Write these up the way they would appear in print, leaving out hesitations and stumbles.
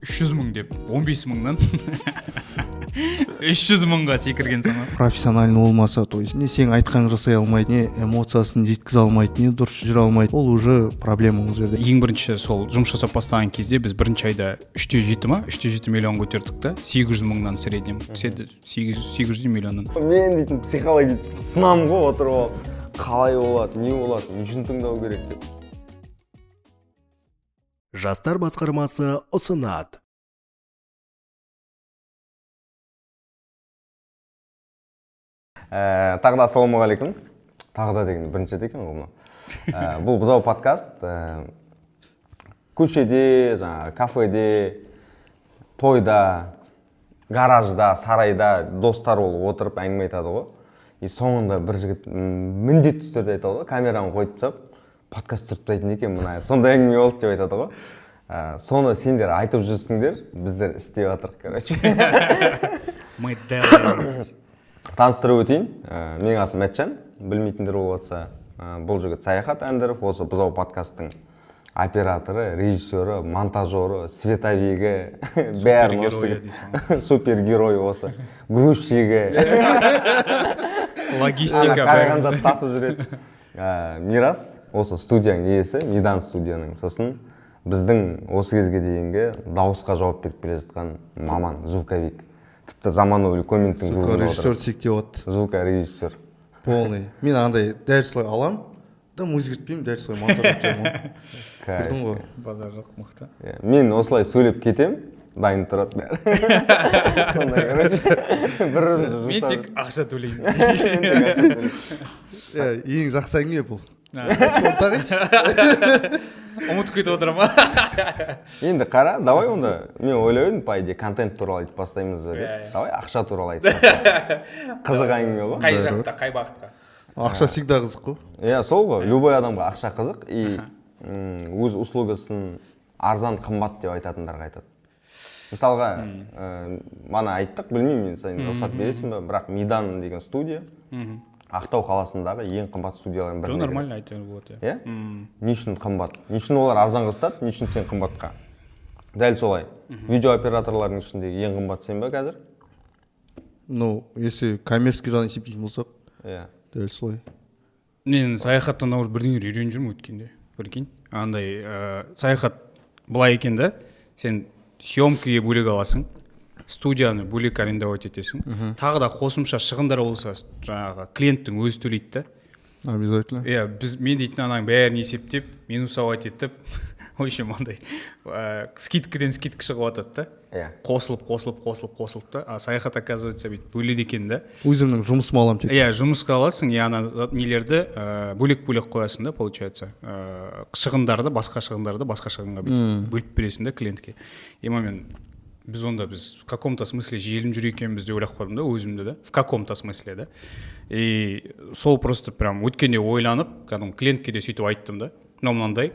300 мың деп 15 мыңнан 300 мыңға секіргенсің ғой. Профессиональный болмаса, то есть не сен айтқан жасай алмайды, не эмоциясын жеткізе алмайды, не дұрыс жүре алмайды, ол уже проблема ол жерде. Ең бірінші сол жұмыс жасап бастаған кезде біз бірінші айда 3-7 миллион көтердік та, 800 мыңнан в среднем, 800 миллионнан. Мен дейтін психологический сынам ғой, отырып алып, қалай болады, не болады, не үшін тыңдау керек деп. Жастар басқармасы ұсынады. Тағы да ассалаумағалейкум. Тағы да деген бірінші екен ғой мына. Бұл бұзау подкаст. Көшеде, кафеде, тойда, гаражда, сарайда достар болып отырып әңгіме айтады ғой. И соңында бір жігіт міндетті түрде айтады ғой, камераны қойып тастап, подкаст түсіріп тастайтын екен мына. Сондай әңгіме болды деп айтады ғой. Соны сендер айтып жүрсіңдер, біздер істеп жатырық, короче. Мы делаем. Таныстырып өтейін. Менің атым Мәтжан. Білмейтіндер болып жатса, бұл жігіт Саяхат Әндіров, осы бұзау подкасттың операторы, режиссері, монтажері, световигі, бәрін осы супергерой осы, грузчигі, логистика қайғанда тасып жүреді. Мирас, осы студияның иесі, Мидан студияның. Сосын біздің осы кезге дейінгі дауысқа жауап беріп келе жатқан маман, звуковик. Тіпті заманауи комменттің Звукорежиссер сектеп отыр. Звукорежиссер. Полный. Мен андай дәл солай алам, да өзгертпеймін, дәл солай монтаж етемін. Көрдің ғой. Базар жоқ, мықты. Мен осылай сөйлеп кетем, дайын тұрады бәрі. Сондай, короче. Мен тек ақша төлеймін. Ең жақсы әңгіме бұл. Ұмытып кетіп отырам ба? Енді қара, давай онда, мен ойлаймын, по идее, контент туралы айтып бастаймыз ба деп. Давай ақша туралы айтып бастаймыз. Қызық әңгіме ғой. Қай жақта, қай бағытқа? Ақша всегда қызық қой. Иә, сол ғой. Любой адамға ақша қызық и өз услугасын арзан, қымбат деп айтатындарға айтады. Мысалға, мана айттық, білмеймін, сен рұқсат бересің бе, бірақ Мидан деген студия Ақтау қаласындағы ең қымбат студиялардың бірі. Нормально айтып болады. Иә? Не үшін қымбат? Не үшін олар арзанға ұстады, не үшін сен қымбатқа? Дәл солай. Видеооператорлардың ішіндегі ең қымбат сен бе қазір? Ну, если коммерческий жағын есептейтін болсақ, Иә. дәл солай. Мен саяхаттан ауыр бірдеңе үйреніп жүрмін өткенде. Прикинь. Андай саяхат былай екен да, сен съемкіге бөлек аласың, студияны бөлек арендовать етесің. Тағы да қосымша шығындар болса, жаңағы клиенттің өзі төлейді да. Обязательно. Иә, мен дейтін ананың бәрін есептеп, минусовать етіп, в общем, андай скидкіден скидка шығып жатады да. Иә. Қосылып та. А саяхат, оказывается, бүйтіп бөледі екен да. Өзімнің жұмысыма алам тек. Иә, жұмысқа аласың, ана нелерді бөлек-бөлек қоясың да, получается. Шығындарды, басқа шығынға бөліп бересің да клиентке. Біз в каком-то смысле желім жүр екенбіз деп ойлап қойдым да, өзімді да. В каком-то смысле да. И сол просто прям өткенде ойланып, кәдімгі клиентке де сөйтіп айттым да. Мынау мынандай.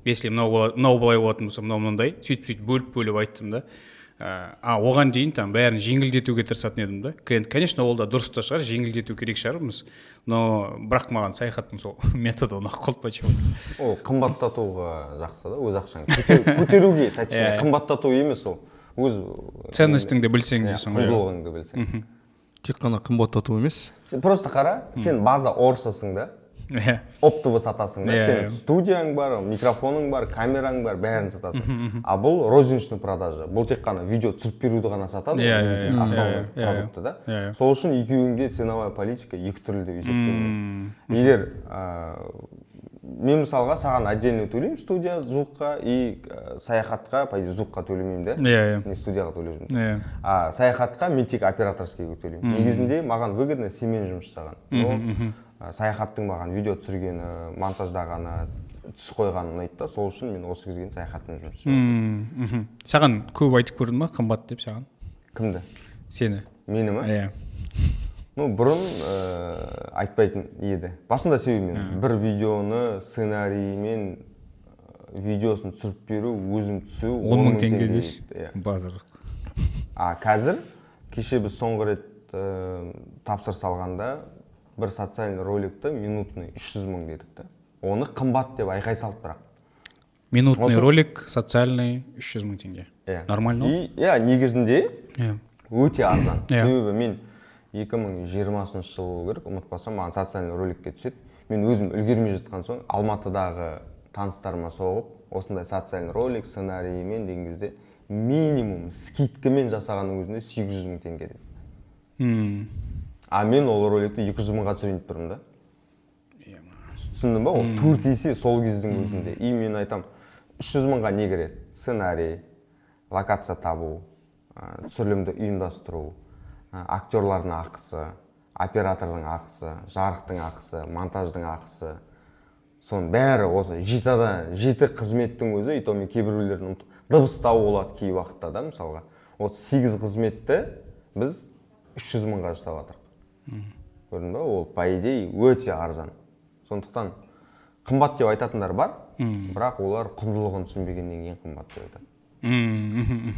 Если мынау былай болатын болса, мынау мынандай. Сөйтіп бөліп айттым да. Оған дейін там бәрін жеңілдетуге тырысатын едім да. Клиент, конечно, ол да дұрыс та шығар, жеңілдету керек шығармыз. Но бірақ маған саяхаттың сол методы ұнап қалды почему-то. Ол қымбаттатуға жақсы да, өз ақшаңды көтеруге, точнее, қымбаттату емес ол. Өз ценностіңді білсең дейсің ғой. Құндылығыңды білсең. Тек қана қымбаттату емес. Просто қара, сен база орсасың да. Оптовый сатасың да. Сен студияң бар, микрофоның бар, камераң бар, бәрін сатасың. А бұл розничный продажа. Бұл тек қана видео түсіріп беруді ғана сатады, основной продукты да. Сол үшін екеуінде ценовая политика екі түрлі деп есептеймін. Егер мен мысалға саған отдельно төлеймін студия звукқа и саяхатқа, по идее, звукқа төлемеймін да. Не студияға төлеп жүрмін. Саяхатқа мен тек операторскийге төлеймін. Негізінде маған выгодно сенмен жұмыс жасаған. Саяхаттың маған видео түсіргені, монтаждағаны, түс қойғаны ұнайды да. Сол үшін мен осы кезге саяхатпен жұмыс жасаймын. Саған көп айтып көрдің ма, қымбат деп саған? Кімді? Сені. Мені ма? Иә. Бұрын айтпайтын еді. Басында себебім бір видеоны сценариймен видеосын түсіріп беру, өзім түсу 10 мың теңге дейсіз. Базар. Қазір кеше біз соңғы рет тапсырыс алғанда бір социальный роликті минутный 300 мың дедік та. Оны қымбат деп айқай салды бірақ. Минутный ролик социальный 300 000 теңге. Нормально ғой? Иә, негізінде өте арзан. Себебі мен 2020 жыл керек, ұмытпасам, маған социальный роликке түседі. Мен өзім үлгермей жатқан соң Алматыдағы таныстарыма соғып, осындай социальный ролик сценариймен деген кезде минимум скидкамен жасағанның өзінде 800 000 теңге деді. А мен ол роликті 200 000-ға түсірейін тұрмын да. Түсіндің ба? Ол 4 есе сол кездің өзінде. И мен айтам, 300 000-ға не керек? Сценарий, локация табу, түсірілімді ұйымдастыру, актерлардың ақысы, оператордың ақысы, жарықтың ақысы, монтаждың ақысы. Соның бәрі осы 7 қызметтің өзі, и то мен кейбіреулерін дыбыстау болады кей уақытта да, мысалға. 8 қызметті біз 300 000-ға жасап жатырмыз. Көрдің ба? Ол по идее өте арзан. Сондықтан қымбат деп айтатындар бар, бірақ олар құндылығын түсінбегеннен кейін қымбат деп айтады.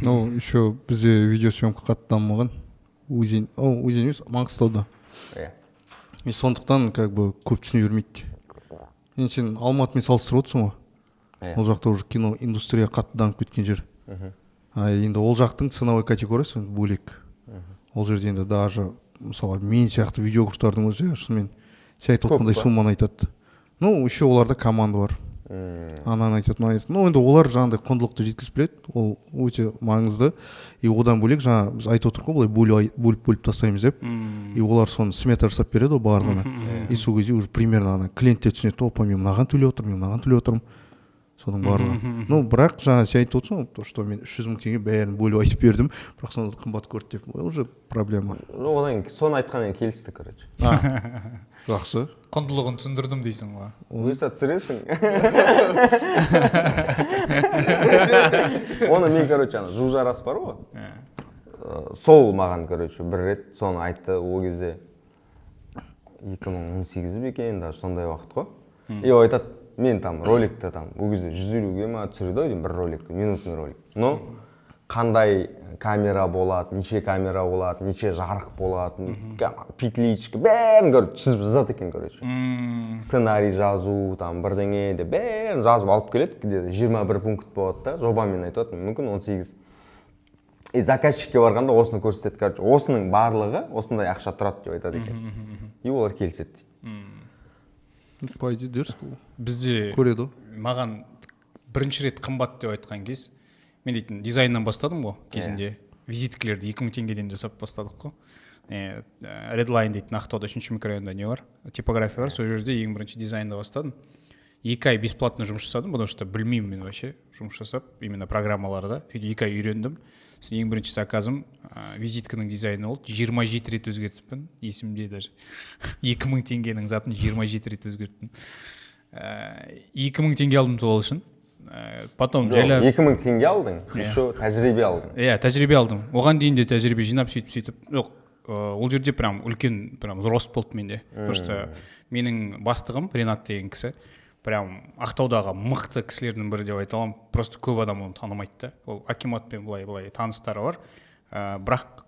Ну, еще бізде видеосъемка қатты дамыған. Өзен емес, Маңғыстауда. И сондықтан как бы көп түсіне бермейді. Енді сен Алматымен салыстырып отырсың ғой. Ол жақта уже кино индустрия қатты дамып кеткен жер. Енді ол жақтың ценовой категориясы бөлек. Ол жерде енді даже мысалы мен сияқты видеографтардың өзі шынымен сен айтып отқандай сумманы айтады. Ну, еще оларда команда бар. Ананы айтады, мынаны айтады. Ну, енді олар жаңағыдай құндылықты жеткізіп біледі. Ол өте маңызды. И одан бөлек жаңа біз айтып отырмық қой, былай бөліп тастаймыз деп. И олар соны смета жасап береді ғой барлығына. И сол кезде уже примерно ана клиенттер түсінеді, опа, мен мынаған төлеп отырмын. Соның барлығы. Ну, бірақ жаңа сен айтып отырсың, то, что мен 300 000 теңге бәрін бөліп айтып бердім, бірақ сонда қымбат көрді деп. Ол уже проблема. Ну, одан соны айтқаннан келісті, короче. Жақсы. Құндылығын түсіндірдім дейсің ғой. Өзі түсіресің. Оны мен, короче, жужарас бар ғой. Сол маған, короче, бір рет соны айтты. Ол кезде 2018 бекен, даже сондай уақыт қой. И айтады, мен там роликті там, ол кезде 150-ге ма түсірді ғой, бір роликті, минутный ролик. Но қандай камера болады, неше камера болады, неше жарық болады, петличка, бәрін түсіп жазады екен, короче. Сценарий жазу, там бірдеңе де бәрін жазып алып келеді, 21 пункт болады да, жобамен айтып отыр, мүмкін 18. И заказчикке барғанда осыны көрсетеді, короче, осының барлығы осындай ақша тұрады деп айтады екен. И олар келіседі дейді. По идее дерзко. Бізде көреді. Маған бірінші рет қымбат деп айтқан кез, мен дейтін дизайннан бастадым ғой кезінде. Визиткілерді 2000 теңгеден жасап бастадық қой. Redline дейтін Ақтауда 3-ші микрорайонда не бар? Типография бар, сол жерде ең бірінші дизайнда бастадым. 2 ай бесплатно жұмыс жасадым, потому что білмеймін мен вообще жұмыс жасап, именно программаларда. 2 ай үйрендім. Ең бірінші заказым визитканың дизайны болды. 27 рет өзгертіппін, есімде даже. 2000 теңгенің затын 27 рет өзгерттім. 2000 теңге алдым сол үшін. Потом жайлап 2000 теңге алдың, еще тәжірибе алдың. Иә, тәжірибе алдым. Оған дейін де тәжірибе жинап сөйтіп. Жоқ, ол жерде прям үлкен рост болды менде. Потому что менің бастығым Ренат деген кісі прям Ақтаудағы мықты кісілердің бірі деп айта аламын. Просто көп адам оны танымайды да. Ол акиматпен былай таныстары бар. Бірақ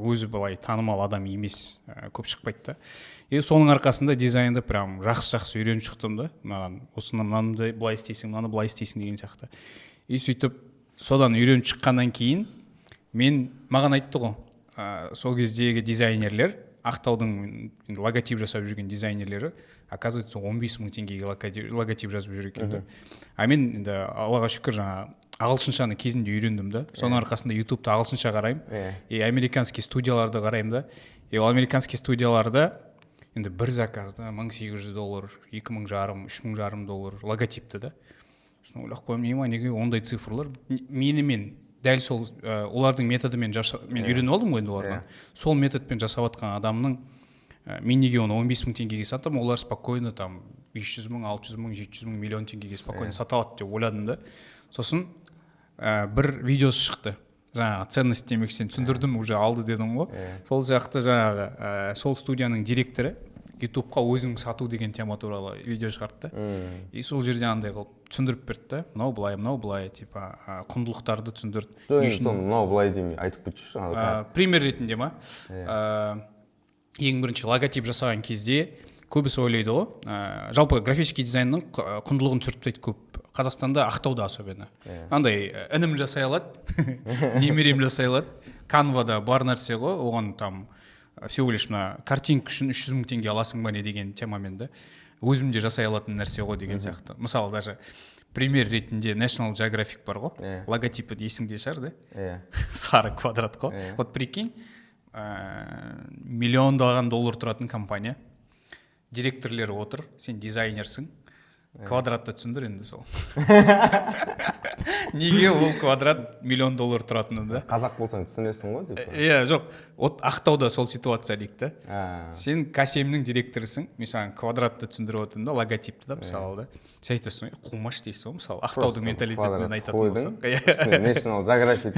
өзі былай танымал адам емес, көп шықпайды да. И соның арқасында дизайнды прям жақсы үйреніп шықтым да. Маған осыны мынаны былай істейсің, мынаны былай істейсің деген сияқты. И сөйтіп содан үйреніп шыққаннан кейін маған айтты ғой, сол кездегі дизайнерлер, Ақтаудың логотип жасап жүрген дизайнерлері, оказывается, 15 000 теңгеге логотип жазып жүр екен. А мен енді Аллаға шүкір жаңа ағылшыншаны кезінде үйрендім да. Соның арқасында ютубта ағылшынша қараймын. И американский студияларды қараймын да. И ол американский студияларда енді бір заказда $1800, $2500, $3500 логотипті да. Соны ойлап қоймын, неге ондай цифрлар? Менімен дәл сол олардың методымен мен үйреніп алдым ғой енді олардан. Сол методпен жасап жатқан адамның мен неге оны 15 000 теңгеге сатам, олар спокойно там 500 000, 600 000, 700 000, миллион теңгеге спокойно сата алады деп ойладым да. Сосын бір видеосы шықты. Жаңағы ценность демек сен түсіндірдім, уже алды дедің ғой. Сол сияқты жаңағы сол студияның директоры ютубқа өзің сату деген тема туралы видео шығарды. И сол жерде андай қылып түсіндіріп берді да. Мынау былай, типа құндылықтарды түсіндірді. Мынау былай демей айтып кетші. Пример ретінде ма? Ең бірінші логотип жасаған кезде көбісі ойлайды ғой. Жалпы графический дизайнның құндылығын түсіріп тастайды көп Қазақстанда Ақтауда особенно андай інім жасай алады немерем жасай алады. Canva'да бар нәрсе ғой, оған там всего лишь мына картинка үшін 300 000 теңге аласың ба не деген темамен да, өзімде жасай алатын нәрсе ғой деген сияқты. Мысалы даже пример ретінде National Geographic бар ғой, логотипі есіңде шығар да, сары квадрат қой. Вот прикинь, миллиондаған доллар тұратын компания, директорлері отыр, сен дизайнерсің, квадратты түсіндір енді сол. Неге ол квадрат $1 миллион тұратыны да? Қазақ болсаң түсінесің ғой деп. Жоқ, от Ақтауда сол ситуация дейік та. Сен Касемнің директорысың, мен саған квадратты түсіндіріп отырмын да, логотипті да, мысалы да. Сен айтасың, қумаш дейсіз ғой, мысалы Ақтаудың менталитетімен айтатын болсақ. National Geographic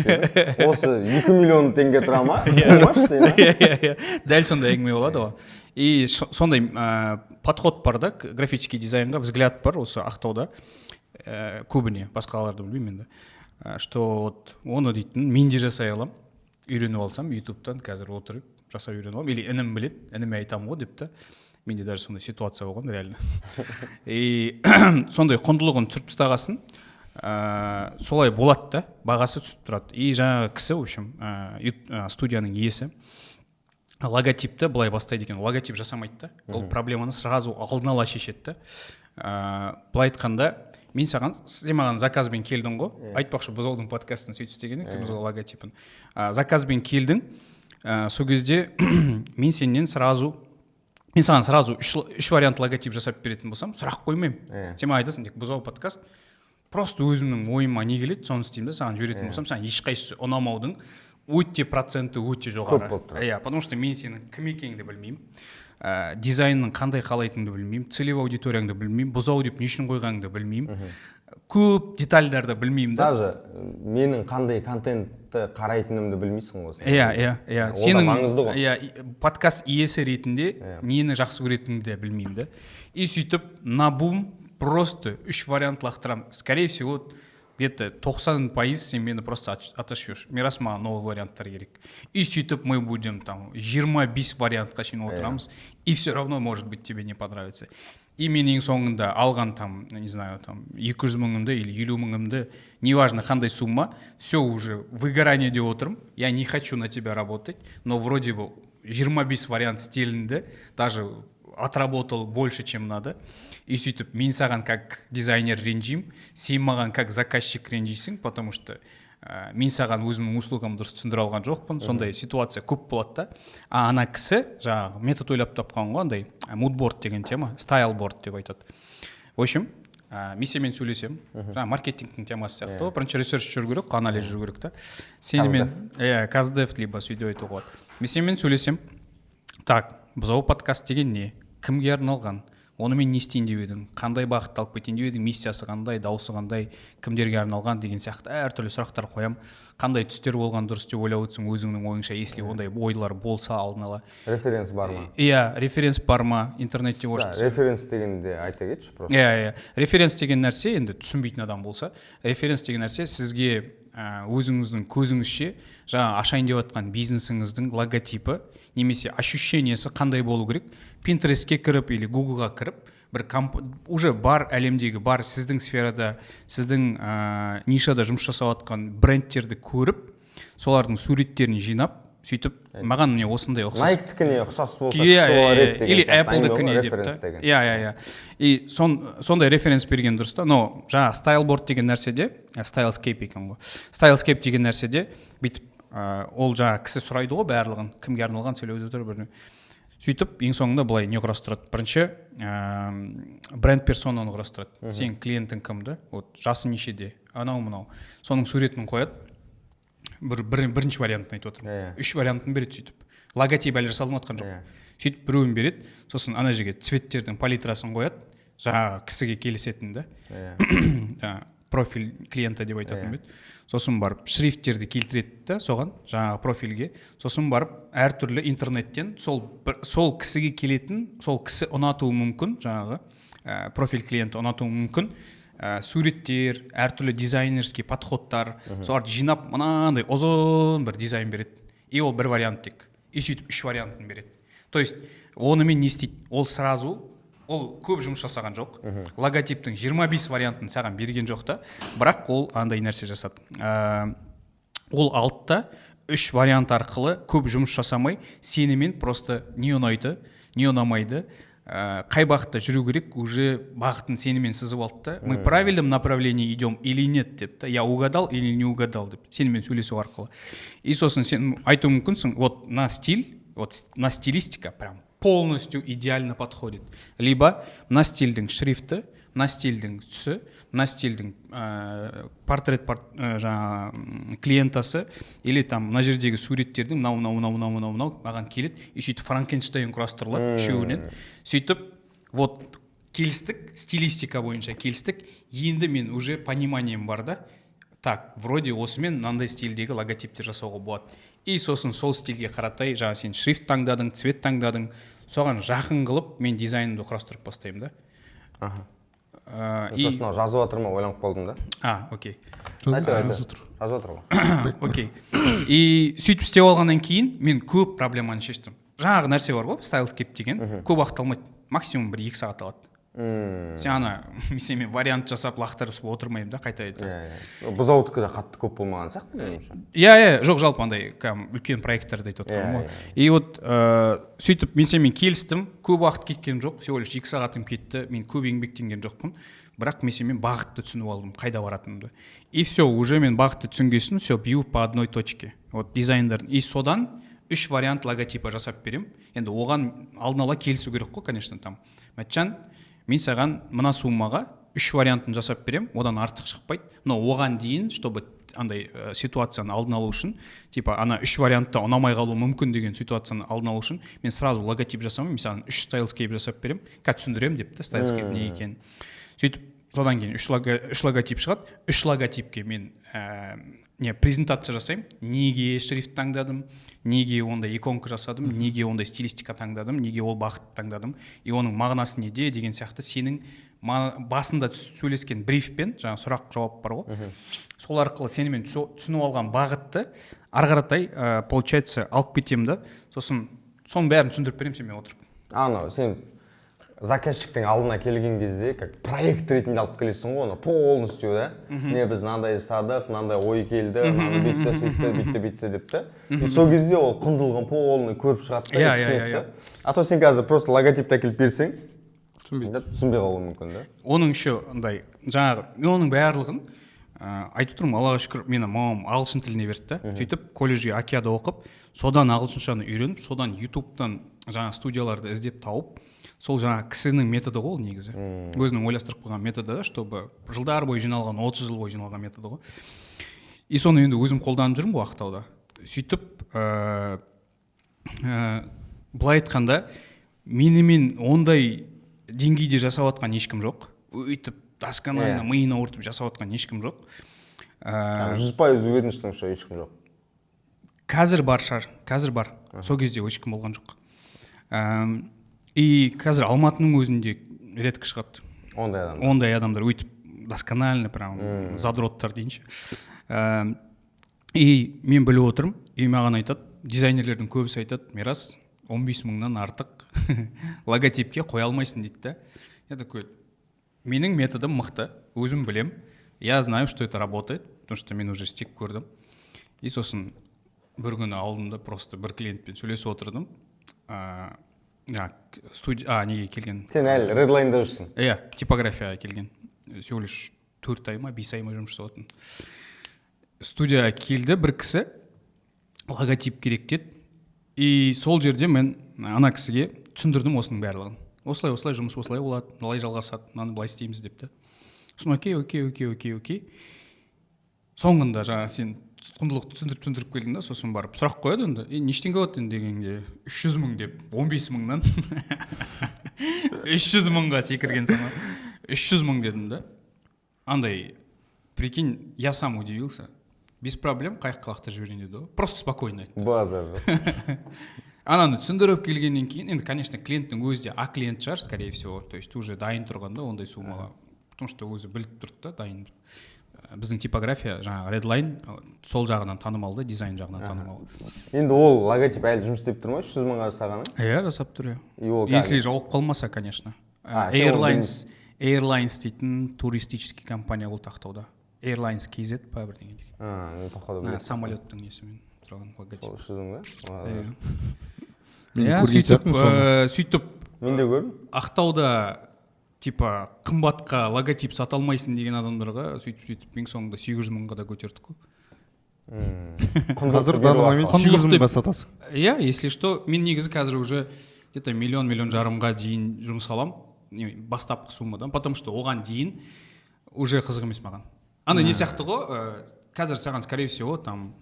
осы 2 миллион теңге тұра ма? Қумаш дейді. Дәл сондай әңгіме болады ғой. И сондай подход бар да, графический дизайнға взгляд бар осы Ақтауда. Көбіне, басқаларды білмеймін енді, что вот оны дейтін мен де жасай алам, үйреніп алсам ютубтан қазір отырып жасап үйреніп алам, или інім білет, ініме айтамын ғой деп та, менде даже сондай ситуация болған реально. И сондай құндылығын түсіріп тастағасын, солай болады да, бағасы түсіп тұрады. И жаңағы кісі, в общем, студияның иесі логотипті былай бастайды екен, логотип жасамайды да, ол проблеманы сразу алдын ала шешеді да. Былай айтқанда, мен саған, сен маған заказбен келдің ғой, айтпақшы бұзаудың подкастын сөйтіп істеген екен, бұзау логотипін. Заказбен келдің, сол кезде мен саған сразу үш вариант логотип жасап беретін болсам, сұрақ қоймаймын. Сен маған айтасың, бұзау подкаст, просто өзімнің ойыма не келеді, соны істеймін да, саған жіберетін болсам, саған ешқайсысы ұнамаудың өте проценті өте жоғары. Потому что мен сенің кім екеніңді білмеймін. Дизайнның қандай қалайтыныңды білмеймін, целевой аудиторияңды білмеймін, бұзау деп не үшін қойғаныңды білмеймін, көп детальдарды білмеймін да. Даже менің қандай контентті қарайтынымды білмейсің ғой. Сенің маңызды ғой. Подкаст иесі ретінде нені жақсы көретініңді білмеймін да. И сөйтіп набум просто 3 вариант лақтырам. Скорее всего, где-то 90% сен мені просто отошьешь. Мирас маған новый варианттар керек. И сөйтіп мы будем там 25 вариантқа шейін отырамыз. И все равно, может быть, тебе не понравится. И мен ең соңында алған там, не знаю, там 200 000-ды или 50 000-ды, неважно қандай сумма, все уже выгорание деп отырмын. Я не хочу на тебя работать, но вроде бы 25 вариант стилінде, даже отработал больше, чем надо. И сөйтіп, мен саған как дизайнер ренжим, сен маған как заказчик ренжисің, потому что мен саған өзімнің услугамды дұрыс түсіндіре алған жоқпын. Сондай ситуация көп болады да. Ана кісі жаңағы метод ойлап тапқан ғой, андай moodboard деген тема, styleboard деп айтады. В общем, мен сенімен сөйлесем, жаңағы маркетингтің темасы сияқты ғой, бірінші ресерч жүру керек, анализ жүру керек та. Сенімен каздев либо сөйдеп айтуға болады. Мен сенімен сөйлесем, так, бұзау подкаст деген не? Кімге арналған? Оны мен не істейін деп едім, қандай бағытты алып кетейін деп едім, миссиясы қандай, дауысы қандай, кімдерге арналған деген сияқты әртүрлі сұрақтар қоям. Қандай түстер болған дұрыс деп ойлап отырсың өзіңнің ойыңша, если ондай ойлар болса алдын ала. Референс бар ма? Референс бар ма? Интернетте может. Референс дегенде айта кетші просто. Референс деген нәрсе, енді түсінбейтін адам болса, референс деген нәрсе сізге өзіңіздің көзіңізше жаңа ашайын деп жатқан бизнесіңіздің логотипі немесе ощущениесі қандай болу керек. Pinterestке кіріп или Googleға кіріп, бір уже бар әлемдегі, бар сіздің сферада, сіздің нишада жұмыс жасап жатқан брендтерді көріп, солардың суреттерін жинап, сөйтіп, маған міне осындай ұқсас. Nike-тікіне ұқсас болса, күшті болар еді деген. Или Apple-дікіне деп та. И сондай референс берген дұрыс та. Но жаңа styleboard деген нәрседе, stylescape екен ғой. Stylescape деген нәрседе, бүйтіп, ол жаңа кісі сұрайды ғой барлығын, кімге арналған сөйлеуді тұр біріне. Сөйтіп, ең соңында былай не құрастырады. Бірінші, бренд персонаны құрастырады. Сен клиентің кімді, жасы нешеде, анау-мынау. Соның суретін қояды. Бірінші вариантын айтып отырмын. 3 вариантын береді сөйтіп. Логотип әлі жасалынып жатқан жоқ. Сөйтіп біреуін береді, сосын ана жерге цветтердің палитрасын қояды, жаңағы кісіге келісетін да. Профиль клиента деп айтатын бет. Сосын барып шрифттерді келтіреді да соған, жаңағы профильге. Сосын барып әртүрлі интернеттен сол кісіге келетін, сол кісі ұнатуы мүмкін, жаңағы профиль клиенті ұнатуы мүмкін. Суреттер, әртүрлі дизайнерский подходтар, соларды жинап, мынандай ұзын бір дизайн береді. И ол бір вариант тек. И сөйтіп 3 вариантын береді. То есть, онымен не істейді? Ол сразу ол көп жұмыс жасаған жоқ. Логотиптің 25 вариантын саған берген жоқ та, бірақ ол андай нәрсе жасады. Ол алтта 3 вариант арқылы көп жұмыс жасамай, сенімен просто не ұнайды, не ұнамайды, қай бағытта жүру керек, уже бағытын сенімен сызып алды да, мы в правильном направлении идем или нет деп та, я угадал или не угадал деп, сенімен сөйлесу арқылы. И сосын сен айту мүмкінсің, вот на стиль, вот на стилистика прям полностью идеально подходит. Либо на стильдің шрифті, на стильдің түсі, на стильдің портрет жаңа клиентасы, или там мына жердегі суреттердің мынау маған келеді, и сөйтіп Франкенштейн құрастырылады үшеуінен. Сөйтіп вот келістік, стилистика бойынша келістік, енді мен уже пониманием бар да, так, вроде осымен мынандай стильдегі логотиптер жасауға болады. И сосын сол стильге қаратай, жаңа сен шрифт таңдадың, цвет таңдадың, соған жақын қылып мен дизайнымды құрастырып бастаймын да. Сосын жазып жатыр ма, ойланып қалдым да. Окей. Жазып жатыр ғой. Окей. И сөйтіп істеп алғаннан кейін мен көп проблеманы шештім. Жаңағы нәрсе бар ғой, стайлскейп деген, көп уақыт алмайды, максимум 1-2 сағат алады. Сен ана мен вариант жасап лақтырып отырмаймын да, қайта айтып. Бұл зауыттікі де қатты көп болмаған сияқты меніңше. Жоқ, жалпы андай үлкен проекттарды айтып отырмын ғой. И вот сөйтіп мен сенімен келістім, көп уақыт кеткен жоқ, всего лишь 2 сағатым кетті, мен көп еңбектенген жоқпын, бірақ мен сенімен бағытты түсініп алдым, қайда баратынымды. И все, уже мен бағытты түсінгесін, все, бью по одной точке. Вот дизайндардың. И содан 3 вариант логотипа жасап берем. Енді оған алдын ала келісу керек қой, конечно, там. Мәтжан, мен саған мына суммаға 3 вариантын жасап берем, одан артық шықпайды. Но оған дейін, чтобы андай ситуацияны алдын алу үшін, типа ана 3 вариантта ұнамай қалу мүмкін деген ситуацияны алдын алу үшін, мен сразу логотип жасамаймын, мен саған 3 стайлскейп жасап берем, түсіндірем деп та, стайлскейп не екенін. Сөйтіп, содан кейін 3 логотип шығады, 3 логотипке мен презентация жасаймын, неге шрифт таңдадым, неге ондай иконка жасадым, неге ондай стилистика таңдадым, неге ол бағытты таңдадым, и оның мағынасы неде деген сияқты сенің басында сөйлескен брифпен, жаңа сұрақ жауап бар ғой, сол арқылы сенімен түсініп алған бағытты ары қаратай получается алып кетемін да, сосын соның бәрін түсіндіріп беремін сенімен отырып. Сен заказчиктің алдына келген кезде как проект ретінде алып келесің ғой, оны полностью да, не біз мынандай жасадық, мынандай ой келді, мынаны бүйтті, сөйтті, бүйтті деп та. И сол кезде ол құндылығын полный көріп шығады да, түсінеді да. А то сен қазір просто логотип әкеліп берсең, түсінбей қалуы мүмкін да. Оның еще андай, жаңағы, мен оның барлығын айтып тұрмын, Аллаға шүкір, мені мамам ағылшын тіліне берді да. Сөйтіп колледжге Акияда оқып, содан ағылшыншаны үйреніп, содан ютубтан жаңа студияларды іздеп тауып, сол жаңа кісінің методы ғой негізі. Өзінің ойластырып қойған методы да, чтобы жылдар бойы жиналған, 30 жыл бойы жиналған методы ғой. И соны енді өзім қолданып жүрмін бұл Ақтауда. Сөйтіп, былай айтқанда, менімен ондай деңгейде жасап атқан ешкім жоқ. Өйтіп, досконально миына ұртып жасап атқан ешкім жоқ. 100% уверенностьтің что ешкім жоқ. Қазір бар шығар, қазір бар. Сол кезде ешкім болған жоқ. И қазір Алматының өзінде редко шығады. Ондай адамдар өйтіп досконально прям задроттар дейінші. И мен біліп отырмын, и маған айтады, дизайнерлердің көбісі айтады, Мирас, 15 мыңнан артық логотипке қоя алмайсың дейді да. Я такой, менің методым мықты, өзім білем, я знаю, что это работает, потому что мен уже істеп көрдім. И сосын бір күні алдымда просто бір клиентпен сөйлесіп отырдым. Неге келген? Сен әлі Redline'да жүрсің? Типографияға келген. Всего лишь 4 ай ма, 5 ай ма жұмыс жасап отырмын. Студияға келді бір кісі, логотип керек деді. И сол жерде мен ана кісіге түсіндірдім осының барлығын. Осылай жұмыс осылай болады, былай жалғасады, мынаны былай істейміз деп та. Сосын окей. Соңында жаңа сен құндылықты түсіндіріп келдің да, сосын барып сұрақ қояды енді, нештен болады дегенде 300 мың деп, 15 мыңнан 300 мыңға секірген сама 300 мың дедім да. Андай, прикинь, я сам удивился. Без проблем қайыққа лақтырып жіберейін деді. Просто спокойно айтты. Базар. Ананы түсіндіріп келгеннен кейін, енді, конечно, клиенттің өзі де клиент шығар, скорее всего, то есть уже дайын тұрғанда ондай суммаға, потому что өзі біліп тұрды да, дайын. Біздің типография, жаңағы Redline, сол жағынан танымалды, дизайн жағынан танымалды. Енді ол логотип әлі жұмыс істеп тұр ма, 300 мыңға жасағаны? Жасап тұр. Если жауып қалмаса, конечно. Airlines дейтін туристический компания болды Ақтауда. Airlines KZ па бірдеңе деген. Самолеттің несімен тұрған логотип. Сөйтіп мен де көрдім. Ақтауда типа қымбатқа логотип сата алмайсың деген адамдарға сөйтіп ең соңында 800 мыңға да көтердік қой. Қазір данный момент 800 мыңға сатасың. Иә, если что, мен негізі қазір уже где-то миллион жарымға дейін жұмыс алам, бастапқы суммадан, потому что оған дейін уже қызық емес маған. Ана не сияқты ғой, қазір саған, скорее всего, там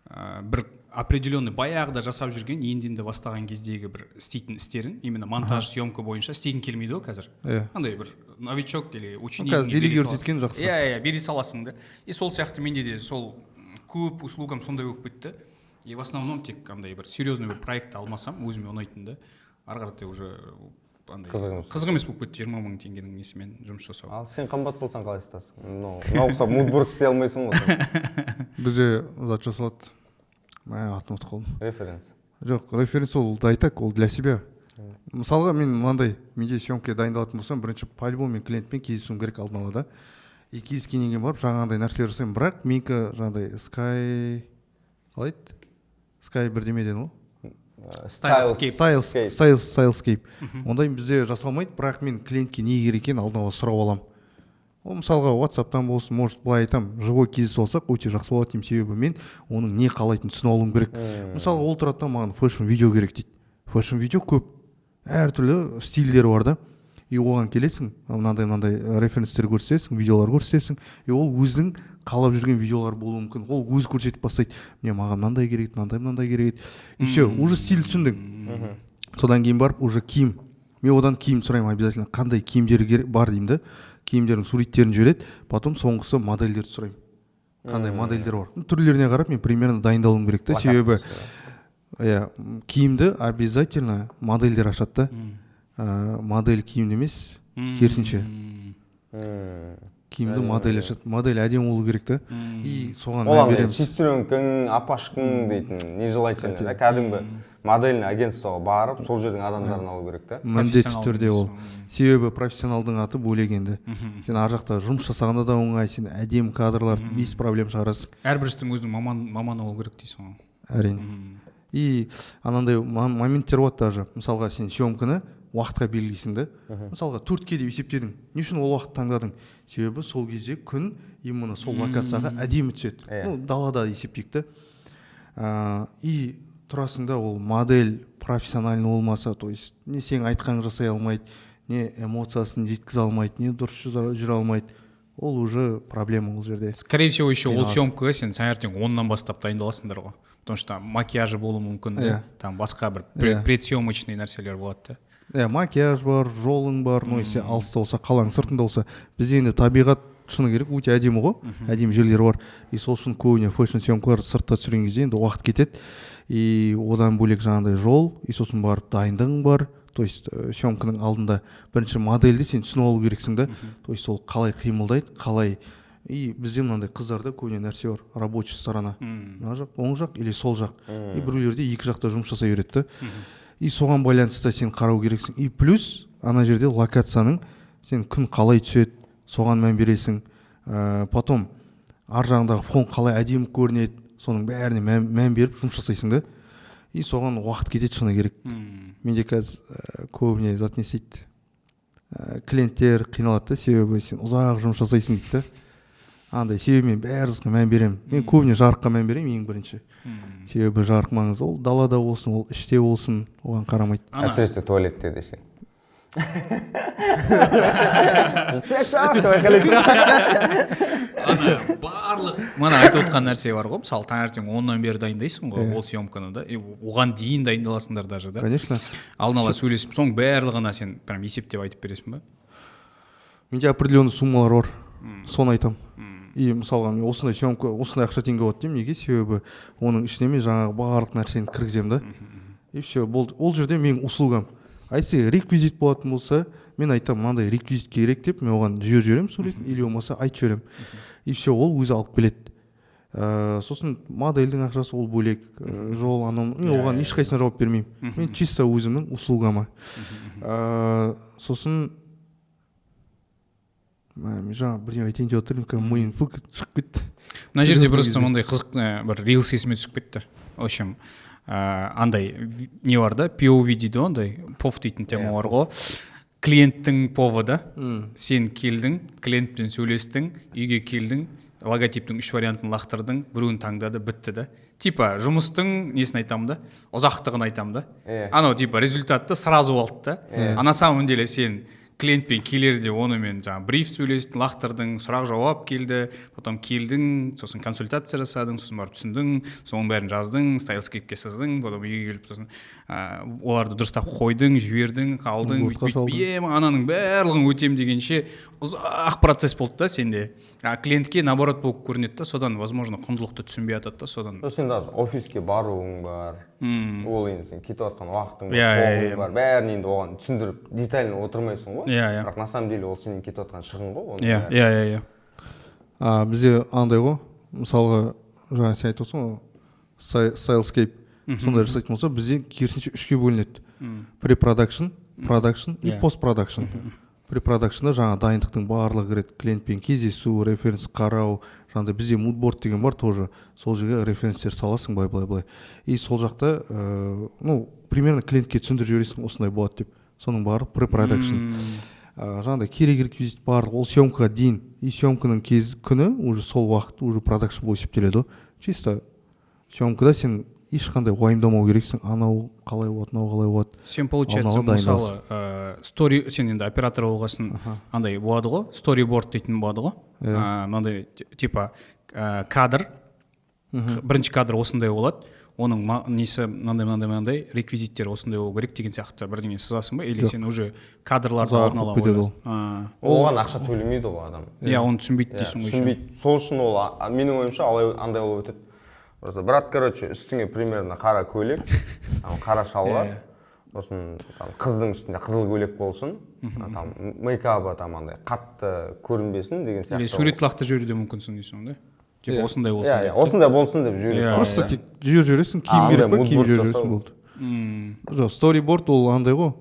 бір определенный баяғыда жасап жүрген, енді бастаған кездегі бір істейтін істерін, именно монтаж, съемка бойынша істегің келмейді ғой қазір. Андай бір новичок или ученик. Қазір делегировать еткен жақсы. Иә, бери саласың да. И сол сияқты менде де сол көп услугам сондай болып кетті. И в основном тек андай бір серьезный бір проект алмасам, өзіме ұнайтын да. Ары қаратай уже қызық емес болып кетті 20 мың теңгенің несімен жұмыс жасау. Ал сен қымбат болсаң қалай істейсің? Науқсап мудборд істей алмайсың ғой. Бізде зат жасалады. Атын ұмытып қалдым. Референс. Жоқ, референс ол айтак, ол для себя. Мысалға мен мынандай, менде съемкаға дайындалатын болсам, бірінші по-любому мен клиентпен кездесуім керек алдын ала да. И кездескеннен кейін барып жаңағындай нәрселер жасаймын, бірақ менікі жаңағыдай Sky бірдемеден ғой. Stylescape. Ондай бізде жасалмайды, бірақ мен клиентке не керек екенін алдын ала сұрап аламын. Ол мысалға WhatsApp-тан болсын, может былай айтам, живой кездесіп алсақ, өте жақсы болады деймін, себебі мен оның не қалайтынын түсіне алуым керек. Мысалға ол тұрады да маған фэшн видео керек дейді. Фэшн видео көп, әртүрлі стильдері бар да. И оған келесің, мынандай референстер көрсетесің, видеолар көрсетесің, и ол өзінің қалап жүрген видеолар болуы мүмкін. Ол өзі көрсетіп бастайды. Маған мынандай керек, мынандай керек. И все, уже стиль түсіндің. Содан кейін барып уже киім. Мен одан киім сұраймын обязательно. Қандай киімдері бар деймін да. Киімдердің суреттерін жібереді, потом соңғысы модельдерді сұраймын. Қандай модельдер бар. Түрлеріне қарап мен примерно дайындалуым керек та. Себебі киімді обязательно модельдер ашады да. Модель киімді емес, керісінше. Киімді модель ашады. Модель әдемі болу керек та. И соған мән береміз. Сестренкің, апашкың дейтін нежелательно. Кәдімгі модельный агентствоға барып, сол жердің адамдарын алу керек та. Міндетті түрде ол. Себебі профессионалдың аты бөлек енді. Сен ар жақта жұмыс жасағанда да оңай, сен әдемі кадрлар, без проблем шығарасың. Әрбірістің өзінің маманы болу керек дейсің ғой. Әрине. И анандай моменттер болады даже. Мысалға сен съемканы уақытқа белгілейсің да. Мысалға 4-ке деп есептедің. Не үшін ол уақыт таңдадың? Себебі сол кезде күн именно сол локацияға әдемі түседі. Далада есептейік та. И тұрасың да ол модель профессиональный болмаса, то есть не сен айтқанын жасай алмайды, не эмоциясын жеткізе алмайды, не дұрыс жүре алмайды. Ол уже проблема ол жерде. Скорее всего, еще ол съемкаға сен таңертең 10-нан бастап дайындаласыңдар ғой. Потому что макияжы болуы мүмкін, там басқа бір предсъемочный нәрселер болады да. Макияж бар, жолың бар, но если алыста болса, қаланың сыртында болса, бізде енді табиғат шыны керек, өте әдемі ғой, әдемі жерлер бар. И сол үшін көбіне фэшн съемкалар сыртта түсірген кезде енді уақыт кетеді. И одан бөлек жаңағыдай жол, и сосын барып дайындығың бар. То есть съемканың алдында бірінші модельді сен түсініп алу керексің да. То есть ол қалай қимылдайды, қалай. И бізде мынандай қыздарда көбіне нәрсе бар, рабочий сторона. Мына жақ, оң жақ или сол жақ. И біреулерде екі жақта жұмыс жасай береді да. И соған байланысты сен қарау керексің. И плюс ана жерде локацияның сен күн қалай түседі, соған мән бересің. Потом ар жағындағы фон қалай әдемі көрінеді, соның бәріне мән беріп жұмыс жасайсың да. И соған уақыт кетеді шыны керек. Менде қазір көбіне зат не істейді. Клиенттер қиналады да, себебі сен ұзақ жұмыс жасайсың дейді да. Андай себебі мен бәрізге мән беремін. Мен көбіне жарыққа мән беремін ең бірінші. Себебі жарық маңызды. Ол далада болсын, ол іште болсын, оған қарамайды. Әсіресе туалетте десе. Барлық мана айтып отқан нәрсе бар ғой, мысалы таңертең 10-нан бері дайындайсың ғой ол съемканы да, оған дейін дайындаласыңдар даже да. Конечно. Алдын ала сөйлесіп, соң барлығына сен прям есептеп айтып бересің ба? Менде определенный суммалар бар. Соны айтам. И мысалға мен осындай съемка, осындай ақша теңге болады деймін, неге? Себебі оның ішіне мен жаңағы барлық нәрсені кіргіземін да. И все, болды. Ол жерде менің услугам. А если реквизит болатын болса, мен айтам, мынандай реквизит керек деп, мен оған жіберемін суретін, или болмаса айтып жіберемін. И все, ол өзі алып келеді. Сосын модельдің ақшасы ол бөлек, жол анау, оған ешқайсысына жауап бермеймін. Мен чисто өзімнің услугама. Сосын мен жаңа бірдеңе айтайын деп отырмын, миым шығып кетті. Мына жерде просто мындай қызық бір рилс есіме түсіп кетті. В общем, андай не бар да, POV дейді ондай, POV дейтін тема бар ғой. Клиенттің поводы, сен келдің, клиентпен сөйлестің, үйге келдің, логотиптің 3 вариантын лақтырдың, біреуін таңдады, бітті да. Типа жұмыстың несін айтамын да, ұзақтығын айтамын да. Анау типа результатты сразу алды да. А на самом деле сен клиентпен келерде онымен жаңа бриф сөйлестің, лақтырдың, сұрақ жауап келді, потом келдің, сосын консультация жасадың, сосын барып түсіндің, соның бәрін жаздың, стайлскейпке сыздың, потом үйге келіп сосын оларды дұрыстап қойдың, жібердің, қалдың, ананың барлығын өтем дегенше ұзақ процесс болды да сенде. Клиентке наоборот болып көрінеді да, содан возможно құндылықты түсінбей атады да, содан. Сен даже офиске баруың бар, ол енді сен кетіп жатқан уақытың бар, бәрін енді оған түсіндіріп детально отырмайсың ғой. Бірақ на самом деле ол сенен кетіп жатқан шығын ғой. Бізде андай ғой, мысалға жаңа сен айтып отырсың ғой, Salescape сондай жасайтын болса, бізде керісінше 3-ке бөлінеді. Pre-production, production и post-production. Pre-production'да жаңа дайындықтың барлығы кіреді, клиентпен кездесу, референс қарау, жаңағыдай бізде moodboard деген бар тоже, сол жерге референстер саласың былай. И сол жақта, примерно клиентке түсіндіріп жібересің, осындай болады деп. Соның барлығы pre-production. Жаңағыдай керек реквизит барлығы, ол съемкаға дейін, и съемканың күні уже сол уақыт уже production болып есептеледі. Чисто съемкада сен ешқандай уайымдамау керексің, анау қалай болады, мынау қалай болады. Сен получается мысалы стори, сен енді оператор болғасын, андай болады ғой, storyboard дейтін болады ғой. Мынандай типа кадр, бірінші кадр осындай болады, оның несі мынандай реквизиттері осындай болу керек деген сияқты бірдеңе сызасың ба, или сен уже кадрларды алдын ала ойлайсың? Оған ақша төлемейді ғой адам. Оны түсінбейді дейсің ғой. Түсінбейді. Сол үшін ол менің ойымша андай болып өтеді. Брат, короче, үстіңе примерно қара көйлек, қара шалбар, сосын қыздың үстінде қызыл көйлек болсын, мейкабы андай қатты көрінбесін деген сияқты. Сурет лақтырып жіберуі де мүмкінсің дейсің да? Типа осындай болсын деп. Осындай болсын деп жібересің. Просто тек жібересің, киім керек па, киім жібересің болды. Жоқ, storyboard ол андай ғой,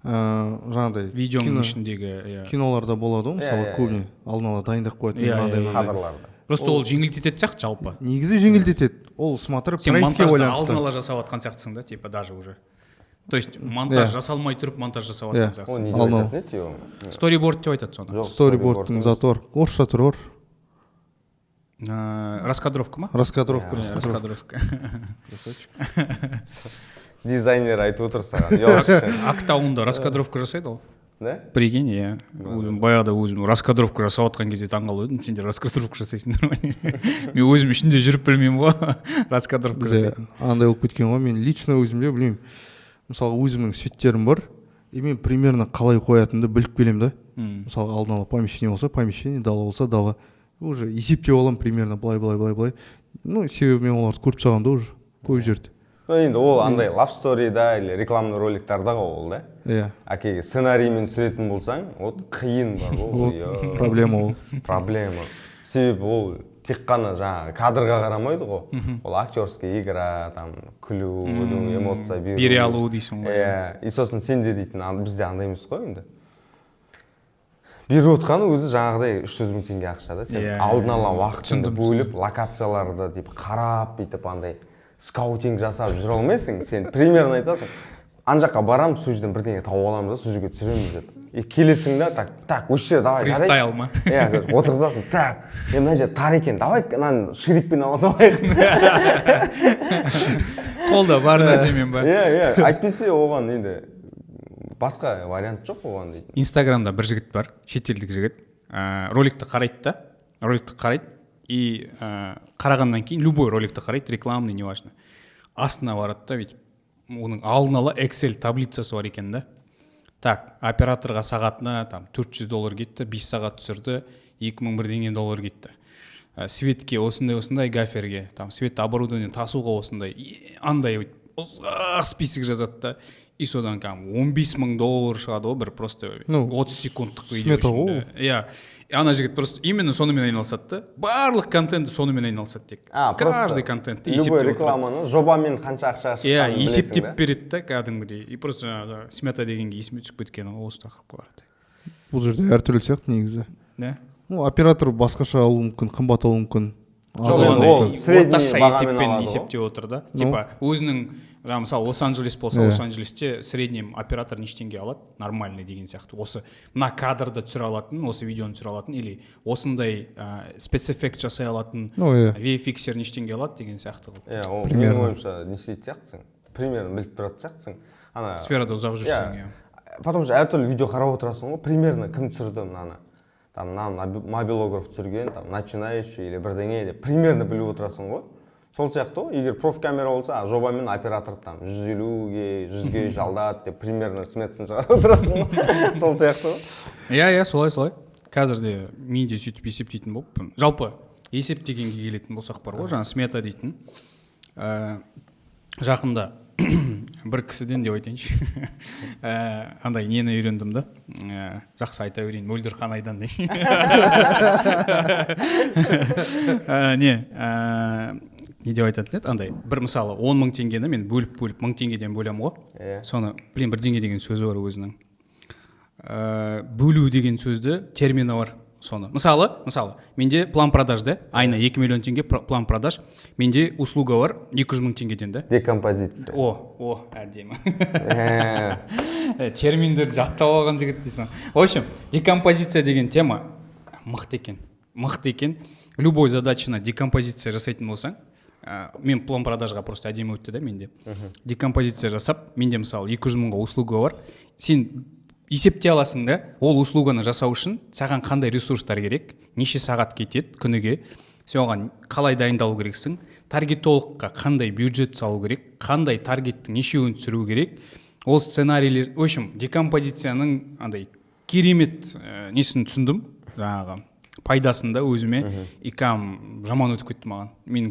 жаңағыдай видеоның ішіндегі киноларда болады ғой, мысалы көбіне алдын ала дайындап қоятын кадрларды. Просто ол жеңілдетеді сияқты жалпы. Негізі жеңілдетеді. Ол смотры проектке байланысты. Сен монтажды алдын ала жасап жатқан сияқтысың да, типа даже уже. То есть монтаж жасалмай тұрып монтаж жасап жатқан сияқтысың. Ол не деп айтады? Storyboard деп айтады соны. Storyboardтың заты бар. Орысша тұр бар. Раскадровка ма? Раскадровка. Дизайнер айтып отыр саған. Актаунда раскадровка жасайды ол. Да? Прикинь, баяғыда өзім раскадровка жасап отқан кезде таңғалып едім, сендер раскадровка жасайсыңдар ма? Мен өзім ішінде жүріп білмеймін ғой, раскадровка жасайтын. Андай болып кеткен ғой, мен лично өзімде білмеймін. Мысалы өзімнің светтерім бар, и мен примерно қалай қоятынды біліп келем да. Мысалы алдын ала помещение болса, помещение, дала болса, дала. Уже есептеп аламын примерно былай. Себебі мен оларды көріп тастағам да уже, көп жерде. Енді ол андай love story-да или рекламный роликтарда ол да. Әкеге сценариймен түсіретін болсаң, вот қиын бар ғой. Проблема ол. Проблема. Себебі ол тек қана жаңағы кадрға қарамайды ғой. Ол актерский игра, там күлу, эмоция беру. Бере алу дейсің ғой. И сосын сенде дейтін, бізде андай емес қой енді. Беріп отқаны өзі жаңағыдай 300 000 теңге ақша да. Сен алдын ала уақытыңды бөліп, локацияларды қарап, бүйтіп андай скаутинг жасап жүре алмайсың, сен примерно айтасың, ан жаққа барам, сол жерден бірдеңе тауып аламыз да, сол жерге түсіреміз деп. И келесің да, так, осы жерде давай. Фристайл ма? Отырғызасың, так, мына жерде тар екен, давай, ананы ширикпен ала салайық. Қолда бар нәрсемен ба? Айтпесе оған енді басқа вариант жоқ оған дейді. Инстаграмда бір жігіт бар, шетелдік жігіт, роликті қарайды, и қарағаннан кейін любой роликті қарайды, рекламный, неважно. Астына барады да, оның алдын ала Excel таблицасы бар екен да. Так, операторға сағатына $400 кетті, 5 сағат түсірді, $2000 кетті. Светке осындай гаферге, свет оборудование тасуға осындай, андай ұзақ список жазады да, и содан кәдімгі $15,000 шығады ғой бір просто 30 секундтық видео смета ғой. үшін. Иә. Ана жігіт просто именно сонымен айналысады да. Барлық контенті сонымен айналысады тек. Каждый контентті любой рекламаны жобамен қанша ақша шыққанын білесің. Иә, есептеп береді да кәдімгідей. И просто жаңағы смета дегенге есіме түсіп кеткен осы тақырыпқа қарады. Бұл жерде әртүрлі сияқты негізі. Да? Оператор басқаша алуы мүмкін, қымбат алуы мүмкін. Орташа есеппен есептеп отыр да. Типа өзінің жаңағы мысалы Лос-Анджелес болса, Лос-Анджелесте среднем оператор неше теңге алады, нормальный деген сияқты. Осы мына кадрды түсіре алатын, осы видеоны түсіре алатын или осындай спецэффект жасай алатын VFX-ер неше теңге алады деген сияқты ғой. Иә, ол менің ойымша не істейтін сияқтысың. Примерно біліп тұратын сияқтысың. Ана сферада ұзақ жүрсең, иә. Потому что әртүрлі видео қарап отырасың ғой, примерно кім түсірді мынаны. Там мобилограф түсірген, там начинающий или бірдеңе деп примерно біліп отырасың ғой. Сол сияқты ғой, егер профкамера болса, жобамен оператор там 150-ге, 100-ге жалдады деп примерно сметасын шығарып отырасың ғой. Сол сияқты ғой. Иә, солай. Қазірде мен де сөйтіп есептейтін болып. Жалпы есептегенге келетін болсақ бар ғой, жаңа смета дейтін. Жақында бір кісіден деп айтайыншы. Андай нені үйрендім да. Жақсы айта берейін, мөлдір қанайдан дейін. Не деп айтатын еді? Андай бір мысалы 10 000 теңгені мен бөліп 1000 теңгеден бөлем ғой. Соны бірдеңе деген сөзі бар өзінің. Бөлу деген сөзді термині бар. Соны. Мысалы, менде план продаж да, айна 2 миллион теңге план продаж, менде услуга бар 200 000 теңгеден да. Декомпозиция. Әдемі. Терминдерді жаттап алған жігіт дейсің. В общем, декомпозиция деген тема мықты екен. Любой задачаны декомпозиция жасайтын болсаң, мен план продажға просто әдемі өтті да менде. Декомпозиция жасап, менде мысалы 200 000-ға услуга бар, сен есепте аласың да, ол услуганы жасау үшін саған қандай ресурстар керек, неше сағат кетеді күніге, сен оған қалай дайындалу керексің, таргетологқа қандай бюджет салу керек, қандай таргеттің нешеуін түсіру керек, ол сценарийлер, в общем, декомпозицияның андай керемет несін түсіндім, жаңағы пайдасында өзіме, и жаман өтіп кетті маған. Мен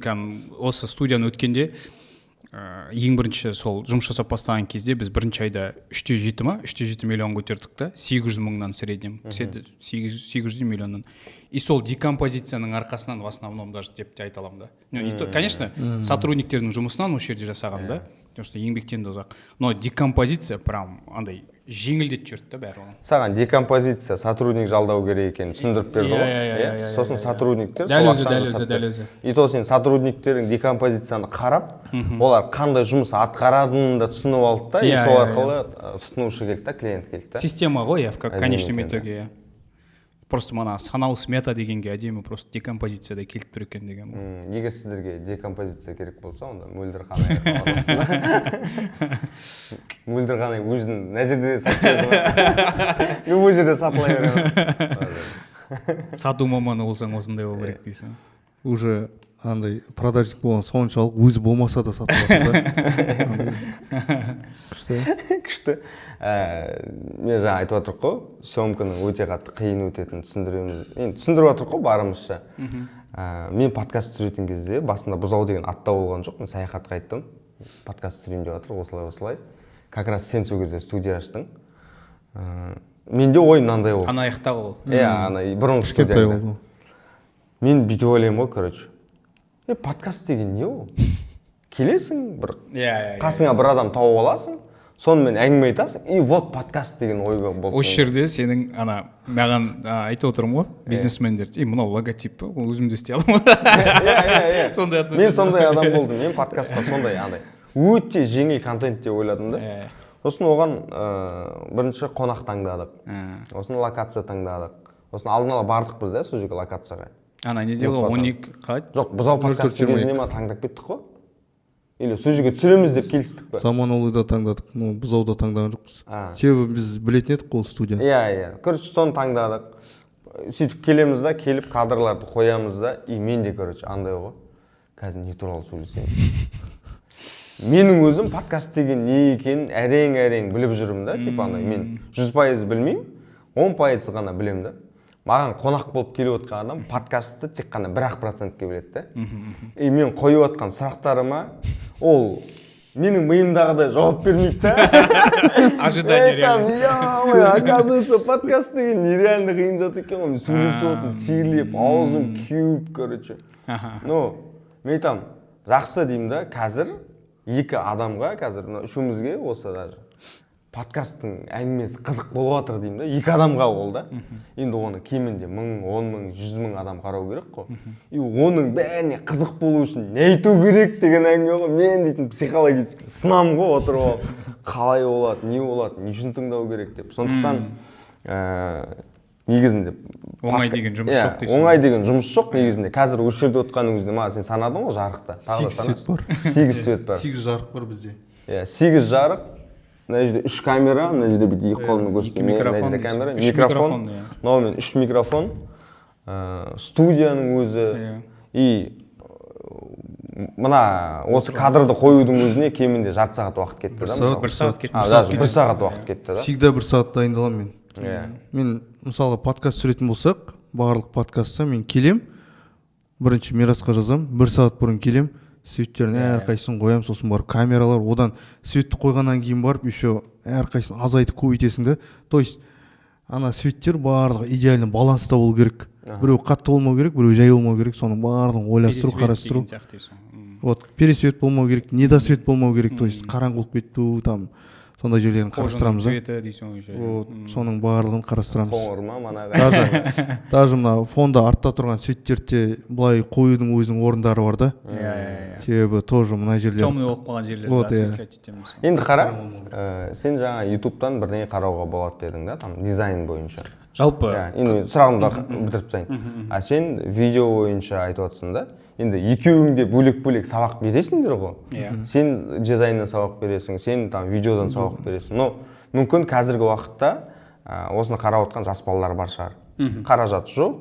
осы студияны өткенде ең бірінші сол жұмыс жасап бастаған кезде біз бірінші айда 3-7 миллион көтердік та, 800 000-нан среднем, 800 миллионнан. И сол декомпозицияның арқасынан в основном даже деп те айта аламын да. Конечно, сотрудниктердің жұмысынан осы жерде жасағам да, потому что еңбектен де ұзақ. Но декомпозиция прям андай жеңілдетіп жүрді да бәрі. Саған декомпозиция сотрудник жалдау керек екенін түсіндіріп берді ғой. Сосын сотрудниктер дәл өзі. И то сен сотрудниктердің декомпозицияны қарап, олар қандай жұмыс атқарадığını да түсініп алды да, и сол арқылы тұтынушы келді да, клиент келді да. Система ғой, в конечном итоге. Просто мана санау смета дегенге әдемі просто декомпозицияда келіп тұр екен деген. Егер сіздерге декомпозиция керек болса, онда мөлдір қанай хабарласыңдар. Мөлдір қанай өзін мына жерде сатып любой жерде сатыла береді. Сату маманы болсаң осындай болу керек дейсің. Уже андай продажник болған соншалық өзі болмаса да сатылады да. Күшті. Мен жаңа айтып отырмын ғой, съемканың өте қатты қиын өтетінін түсіндіреміз. Енді түсіндіріп отырмын ғой барымызша. Мен подкаст түсіретін кезде басында бұзау деген атта болған жоқ. Мен саяхатқа айттым. Подкаст түсірейін деп жатыр, осылай. Как раз сен сол кезде студия аштың. Менде ой мынандай болды. Ана аяқтағы ол. Иә, ана бұрынғы студияда. Мен бүйтіп ойлаймын ғой, короче. Подкаст деген не ол? Келесің, бір қасыңа бір адам тауып аласың, сонымен әңгіме айтасың, и вот подкаст деген ойға болды. Осы жерде сенің маған айтып отырмын ғой, бизнесмендер, мынау логотип па, өзім де істей аламын. Иә. Мен сондай адам болдым, мен подкастқа сондай өте жеңіл контент деп ойладым да. Сосын оған бірінші қонақ таңдадық, сосын локация таңдадық, сосын алдын ала бардық біз да сол жерге локацияға. Не дейді ғой, 12 қайт? Жоқ, бұзау подкаст кезінде ма таңдап кеттік қой? Или сол жерге түсіреміз деп келістік пе? Заманауи да таңдадық, бұзау да таңдаған жоқпыз. Себебі біз білетін едік қой студия. Иә. Короче, соны таңдадық. Сөйтіп келеміз да, келіп кадрларды қоямыз да, и мен де, короче, андай ғой. Қазір не туралы сөйлесейін. Менің өзім подкаст деген не екенін әрең біліп жүрмін да. Типа мен 100% білмеймін, 10% ғана білемін да. Маған қонақ болып келіп отқан адам подкастты тек қана 1% біледі да. И мен қойып отқан сұрақтарыма ол менің миымдағыдай жауап бермейді да. Ожидание реально. Ой, оказывается, подкаст деген нереально қиын зат екен ғой. Мен сөйлесіп отырмын, терлеп, аузым кеуіп, короче. Ну, мен айтамын, жақсы деймін да, қазір екі адамға, қазір үшеумізге осы даже подкасттың әңгімесі қызық болып жатыр деймін да, екі адамға ол да. Енді оны кемінде 1000, 10 000, 100 000 адам қарау керек қой. И оның бәріне қызық болу үшін не айту керек деген әңгіме ғой. Мен дейтін психологический сынам ғой, отырып қалай болады, не болады, не үшін тыңдау керек деп. Сондықтан негізінде оңай деген жұмыс жоқ дейсің. Оңай деген жұмыс жоқ негізінде. Қазір осы жерде отқаныңызда маған сен санадың ғой жарықта. 8 свет бар. 8 свет бар. 8 жарық бар бізде. Иә, 8 жарық. Мына жерде 3 камера, мына жерде бүйтіп екі қолымды көрсетемін. Мына жерде камера, микрофон. Мынаумен 3 микрофон. Студияның өзі. И мына осы кадрды қоюдың өзіне кемінде жарты сағат уақыт кетті да. 1 сағат кетті. 1 сағат уақыт кетті да. Всегда 1 сағат дайындаламын мен. Иә. Мен мысалға подкаст түсіретін болсақ, барлық подкастта мен келем, бірінші Мирасқа жазам, 1 сағат бұрын келем, светтерін әрқайсысын қоям, сосын барып камералар, одан светті қойғаннан кейін барып еще әрқайсысын азайтып көбейтесің да. То есть ана светтер барлығы идеально баланста болу керек. Біреу қатты болмау керек, біреу жай болмау керек, соның барлығын ойластыру, қарастыру. Вот пересвет болмау керек, недосвет болмау керек, то есть қараңғы болып кету, там сондай жерлерін қарастырамыз да. Цветі дейсің ғой. Вот соның барлығын қарастырамыз. Қоңыр ма манағы. Даже мына фонда артта тұрған светтерді былай қоюдың өзінің орындары бар да. Себебі тоже мына жерлер темный болып қалған жерлерді осветлять етеміз. Енді қара, сен жаңа ютубтан бірдеңе қарауға болады дедің да, там дизайн бойынша. Жалпы. Енді сұрағымды бітіріп тастайын. А сен видео бойынша айтып отырсың да. Енді екеуіңде бөлек-бөлек сабақ бересіңдер ғой. Сен дизайннан сабақ бересің, сен там видеодан сабақ бересің. Но мүмкін қазіргі уақытта осыны қарап отқан жас балалар бар шығар. Қаражат жоқ.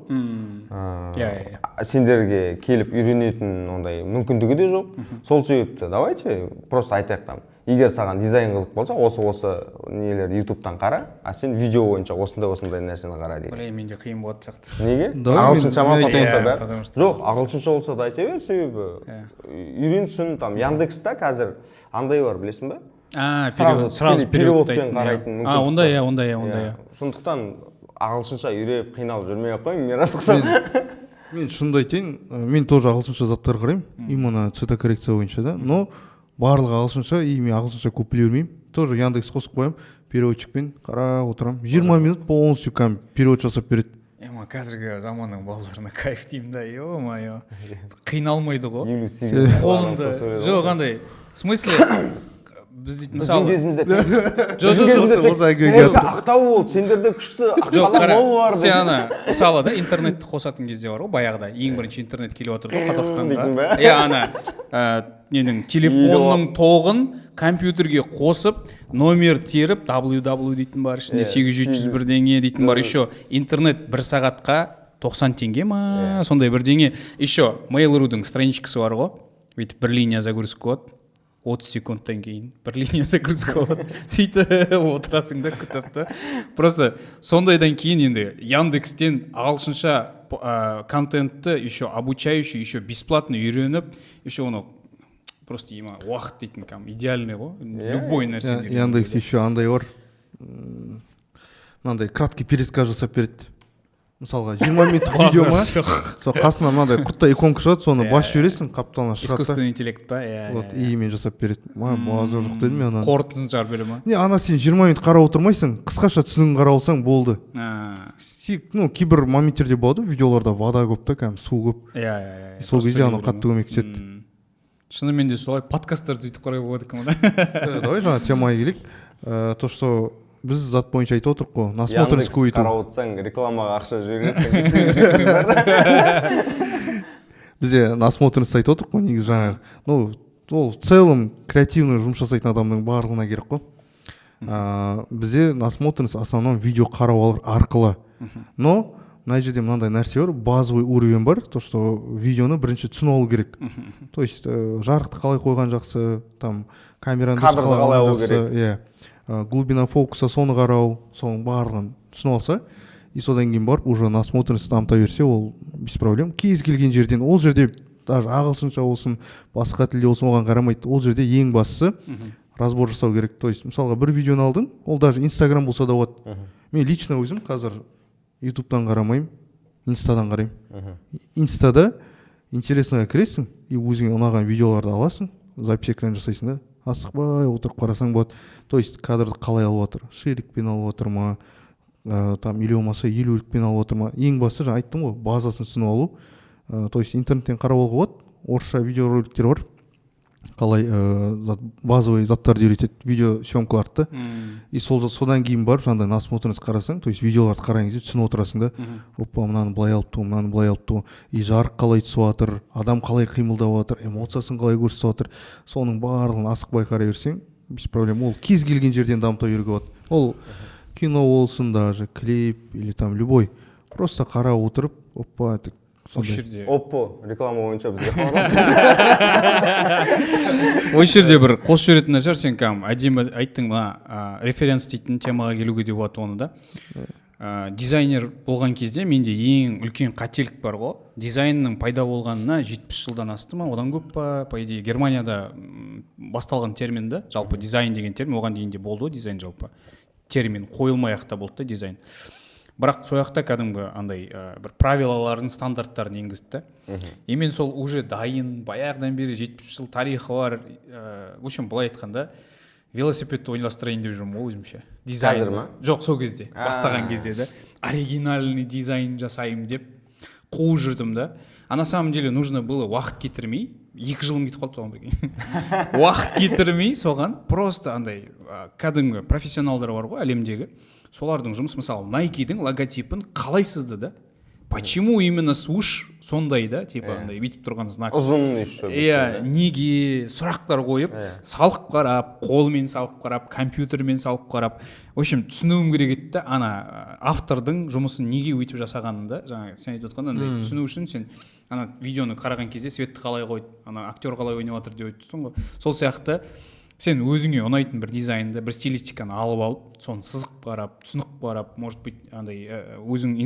Сендерге келіп үйренетін ондай мүмкіндігі де жоқ. Сол себепті давайте просто айтайық там. Егер саған дизайн қызық болса, осы нелер ютубтан қара, а сен видео бойынша осындай нәрсені қара дейді. Блин, менде қиын болады сияқты. Неге? Ағылшынша ма бәрі? Жоқ, ағылшынша болса да айта бер, себебі үйренсін, там Яндекста қазір андай бар, білесің бе? Сразу переводпен қарайтын мүмкіндік. Ондай. Сондықтан ағылшынша үйреніп қиналып жүрмей ақ қой, мен расықша. Мен шынымды айтайын, мен тоже ағылшынша заттар қараймын, именно цветокоррекция бойынша да, но барлығы ағылшынша, и мен ағылшынша көп біле бермеймін. Тоже Яндекс қосып қоямын, переводчикпен қарап отырамын. 20 минут полностью перевод жасап береді. Қазіргі заманның балаларына кайф деймін да, ё-моё. Қиналмайды ғой. Қолыңды. Жоқ, қандай. В смысле? Біз дейтін мысалы. Жоқ. Ақтау болды, сендерде күшті аққала мол бар. Сен мысалы да интернетті қосатын кезде бар ғой, баяғыда ең бірінші интернет келіп отырды Қазақстанға. Ненің телефонның тоғын компьютерге қосып, номер теріп, www дейтін бар, ішінде 800 бірдеңе дейтін бар, еще интернет 1 сағатқа 90 теңге ма, сондай бірдеңе. Еще Mail.ru-дің страничкасы бар ғой, бүйтіп 1 линия загрузка болады, 30 секундтан кейін 1 линия загрузка болады, сөйтіп отырасың да күтіп. Просто сондайдан кейін енді Яндекстен ағылшынша контентті еще обучающий, еще бесплатно үйреніп, еще оны просто ема уақыт дейтін идеальный ғой, любой нәрсе. Яндекс еще андай бар, мынандай краткий пересказ жасап береді. Мысалға 20 минуттық видео ма, сол қасына мынандай құтта иконка шығады, соны басып жібересің, қапталына шығады. Искусственный интеллект па? Вот, иімен жасап береді. Базар жоқ дедім мен. Қорытындысын шығарып бере ма? Не, ана сен 20 минут қарап отырмайсың, қысқаша түсінігін қарап алсаң болды. Кейбір моменттерде болады, видеоларда вода көп та, су көп. Сол кезде ана қатты көмектеседі. Шынымен де солай подкасттарды сөйтіп қарай болады екен. Давай жаңа темаға келейік. То, что біз зат бойынша айтып отырық қой, насмотренность көбейту. Қарап отырсаң, рекламаға ақша жібересің. Бізде насмотренность айтып отырық қой, негізі жаңағы. Ну, ол в целом креативный жұмыс жасайтын адамның барлығына керек қой. Бізде насмотренность основном видео қарау арқылы. Но мына жерде мынандай нәрсе бар, базовый уровень бар, то что видеоны бірінші түсініп алу керек. То есть жарықты қалай қойған жақсы, там камераны қалай алу керек. Глубина фокуса соны қарау, соның барлығын түсініп алса, и содан кейін барып уже насмотренность дамыта берсе, ол без проблем. Кез келген жерден, ол жерде даже ағылшынша болсын басқа тілде болсын оған қарамайды. Ол жерде ең бастысы разбор жасау керек. То есть мысалға бір видеоны алдың, ол даже Инстаграм болса да болады. Мен лично өзім қазір ютубтан қарамаймын, инстадан қараймын. Инстада интересныйға кіресің и өзіңе ұнаған видеоларды аласың, запись экран жасайсың да, асықпай отырып қарасаң болады. То есть кадрды қалай алып отыр, ширикпен алып отыр ма, там или болмаса елулікпен алып отыр ма. Ең бастысы жаңа айттым ғой, базасын түсініп алу. То есть интернеттен қарап алуға болады, орысша видеороликтер бар, қалай базовый заттарды үйретеді, видео съемкаларды. И содан кейін барып жаңағыдай насмотренность қарасаң, то есть видеоларды қараған кезде түсініп отырасың да, опа, мынаны былай алып тұғым, мынаны былай алып тұғым, и жарық қалай түсіп жатыр, адам қалай қимылдап жатыр, эмоциясын қалай көрсетіп жатыр, соның барлығын асықпай қарай берсең, без проблем. Ол кез келген жерден дамыта беруге болады. Ол кино болсын, даже клип или там любой, просто қарап отырып, опа, осы жерде Oppo реклама бойынша бізге хабарласың. осы жерде бір қосып жіберетін нәрсе бар, сен кәдімгі әдемі айттың, мына референс дейтін темаға келуге де болады оны да. Дизайнер болған кезде менде ең үлкен қателік бар ғой. Дизайнның пайда болғанына 70 жылдан асты ма, одан көп па, по идее Германияда басталған термин да, жалпы дизайн деген термин, оған дейін де болды ғой дизайн, жалпы термин қойылмай ақ та болды да дизайн. Бірақ сол жақта кәдімгі андай бір правилаларын, стандарттарын енгізді. И мен сол уже дайын, баяғыдан бері 70 жыл тарихы бар, в общем, былай айтқанда велосипедті ойластырайын деп жүрмін ғой өзімше. Дизайн. Қазір ма? Жоқ, сол кезде, бастаған кезде да. Оригинальный дизайн жасайым деп қуып жүрдім да. А на самом деле нужно было уақыт кетірмей, 2 жылым кетіп қалды соған бірге. Уақыт кетірмей соған просто андай кәдімгі профессионалдар бар ғой әлемдегі. Солардың жұмыс, мысалы, Nike'дің логотипін қалай сызды да? Почему именно swoosh сондай да, типа андай бүйтіп тұрған знак. Ұзын еще. Неге сұрақтар қойып, салып қарап, қолмен салып қарап, компьютермен салып қарап. В общем, түсінуім керек еді да, ана автордың жұмысын неге өйтіп жасағанын да, жаңа сен айтып отқан андай түсіну үшін сен ана видеоны қараған кезде светті қалай қойды, ана актер қалай ойнап жатыр деп айтырсың ғой. Сол сияқты сен өзіңе ұнайтын бір дизайнды, бір стилистиканы алып алып, соны сызып қарап, түсініп қарап, может быть, андай өзің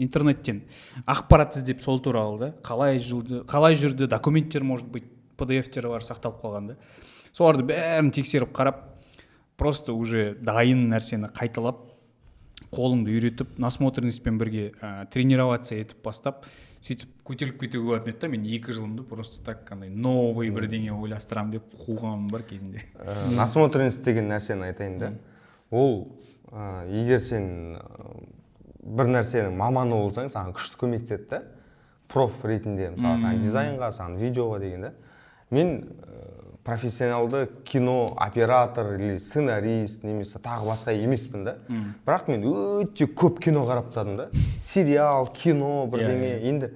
интернеттен ақпарат іздеп сол туралы да, қалай жүрді, документтер, может быть, PDF-тері бар сақталып қалған да. Соларды бәрін тексеріп қарап, просто уже дайын нәрсені қайталап, қолыңды үйретіп, насмотренностьпен бірге тренироваться етіп бастап, сөйтіп көтеріліп кетуге болатын еді да. Мен 2 жылымды просто так қандай новый бірдеңе ойластырам деп қуғаным бар кезінде. Насмотренность деген нәрсені айтайын да. Ол егер сен бір нәрсенің маманы болсаң, саған күшті көмектеседі да. Проф ретінде, мысалы, саған дизайнға, саған видеоға деген да. Мен профессионалды кино оператор или сценарист немесе тағы басқа емеспін да. Бірақ мен өте көп кино қарап тастадым да. Сериал, кино, бірдеңе. Енді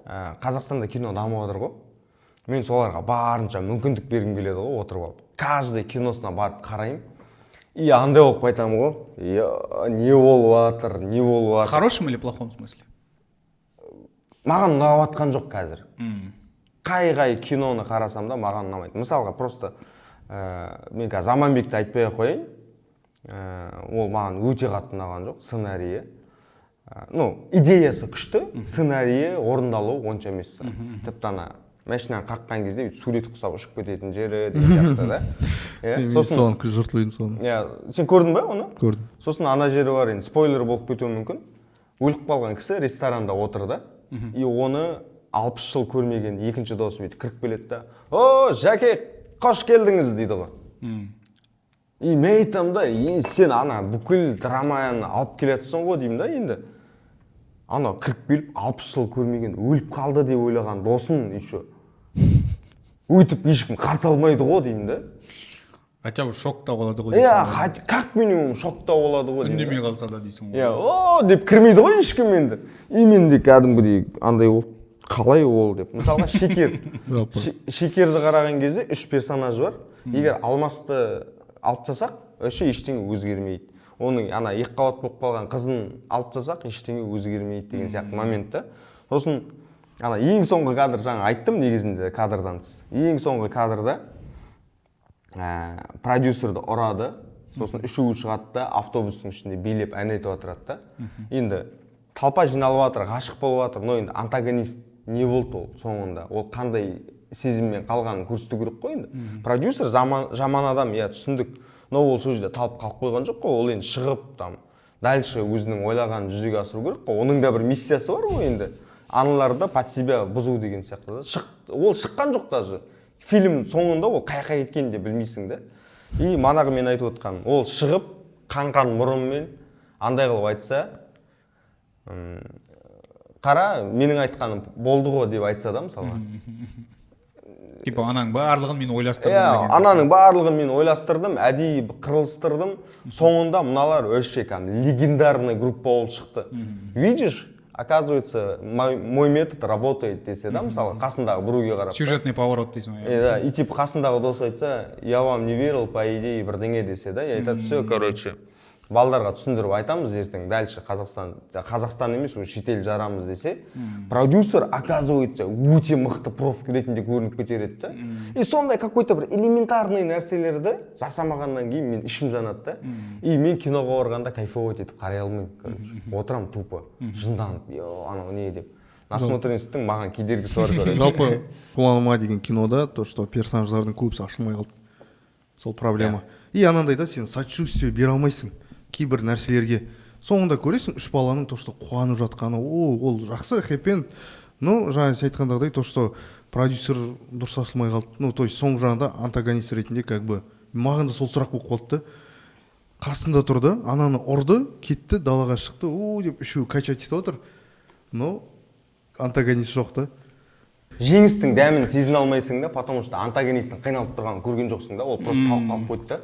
Қазақстанда кино дамып жатыр ғой. Мен соларға барынша мүмкіндік бергім келеді ғой, отырып алып. Каждый киносына барып қараймын. И андай болып айтамын ғой. Не болып жатыр, не болып жатыр. В хорошем или плохом смысле? Маған ұнап жатқан жоқ қазір. Қай киноны қарасам да маған ұнамайды. Мысалға просто мен қазір Заманбекті айтпай қояйын. Ол маған өте қатты ұнаған жоқ, сценарийі. Идеясы күшті, сценарийі орындалу онша емес. Тіпті ана машинаны қаққан кезде сурет құсап ұшып кететін жері деген сияқты да. Мен соған жыртылайын соны. Сен көрдің бе оны? Көрдім. Сосын ана жері бар, енді спойлер болып кетуі мүмкін. Өліп қалған кісі ресторанда отырды. И оны 60 жыл көрмеген екінші досым еді кіріп келеді да. О, Жәке, қош келдіңіз дейді ғой. И мен айтам да, сен ана бүкіл драманы алып келетсің ғой деймін да енді. Ана кіріп келіп 60 жыл көрмеген өліп қалды деп ойлаған досын еще. Өйтіп ешкім қарсы алмайды ғой деймін да. Хотя бы шокта болады ғой дейсің. Как минимум шокта болады ғой деймін. Үндемей қалса да дейсің ғой. О, деп кірмейді ғой ешкім енді. И мен де кәдімгідей андай болды. Қалай ол деп. Мысалға Шекер. Шекерді қараған кезде 3 персонаж бар. Егер Алмасты алып тастасақ, вообще ештеңе өзгермейді. Оның ана екіқабат болып қалған қызын алып тастасақ, ештеңе өзгермейді деген сияқты момент та. Сосын ана ең соңғы кадр, жаңа айттым негізінде кадрдан тыс. Ең соңғы кадрда продюсерді ұрады. Сосын үшеуі шығады да автобустың ішінде билеп ән айтып отырады да. Енді талпа жиналып жатыр, ғашық болып жатыр, но енді антагонист не болды ол соңында, ол қандай сезіммен қалғанын көрсету керек қой енді. Продюсер жаман адам, иә түсіндік, но ол сол жерде талып қалып қойған жоқ қой, ол енді шығып там дальше өзінің ойлағанын жүзеге асыру керек қой, оның да бір миссиясы бар ғой енді, аналарды под себя бұзу деген сияқты да. Ол шыққан жоқ даже, фильм соңында ол қай кеткенін де білмейсің да. И манағы мен айтып отқаным, ол шығып қанған мұрынмен андай қылып айтса, қара менің айтқаным болды ғой деп айтса да мысалы. Типа ананың барлығын мен ойластырдым. Ананың барлығын мен ойластырдым, әдейі қырылыстырдым. Соңында мыналар вообще легендарный группа болып шықты. Видишь, оказывается, мой метод работает десе да, мысалы қасындағы біреуге қарап. Сюжетный поворот дейсің ғой. Да, и типа қасындағы дос айтса, я вам не верил, по идее, бірдеңе десе да, и айтады, все, короче. Балдарға түсіндіріп айтамыз ертең, дальше Қазақстан емес, шетел жарамыз десе, продюсер, оказывается, өте мықты проф ретінде көрініп кетер еді да. И сондай какой-то бір элементарный нәрселерді жасамағаннан кейін мен ішім жанады да. И мен киноға барғанда кайфовать етіп қарай алмаймын, короче. Отырам тупо, жынданып, анау не деп. Насмотренностьтың маған кедергісі бар, короче. Жалпы Құланыма деген кинода то, что персонаждардың көбісі ашылмай қалды. Сол проблема. И анандай да сен сочувствие бере алмайсың кейбір нәрселерге. Соңында көресің, үш баланың то, что қуанып жатқаны, ол жақсы, хэппи-энд. Но жаңа сен айтқандағыдай, то, что продюсер дұрыс ашылмай қалды. Ну, то есть соңғы жағында антагонист ретінде как бы маған да сол сұрақ болып қалды. Қасында тұрды, ананы ұрды, кетті, далаға шықты, деп үшеуі качать етіп отыр. Но антагонист жоқ та. Жеңістің дәмін сезіне алмайсың да, потому что антагонисттің қиналып тұрғанын көрген жоқсың да, ол просто талып қалып қойды да.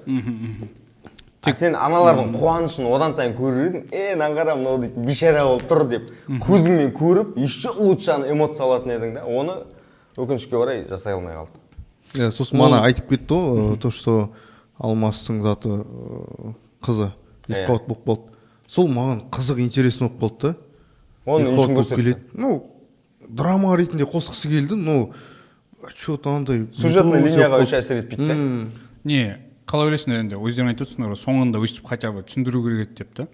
Сен аналардың қуанышын одан сайын көрер едің, нағара мынау дейді, бишара болып тұр деп, көзіңмен көріп, еще лучше эмоция алатын едің да, оны өкінішке орай жасай алмай қалды. Сосын мана айтып кетті ғой, то, что Алмастың заты қызы екіқабат болып қалды. Сол маған қызық, интересно болып қалды да. Оны не үшін көрсетті? Ну, драма ретінде қосқысы келді, но что-то андай сюжетный линияға өш әсер етпейді да. Не, қалай ойлайсыңдар енді, өздерің айтып отырсыңдар, соңында өстіп хотя бы түсіндіру керек еді деп та.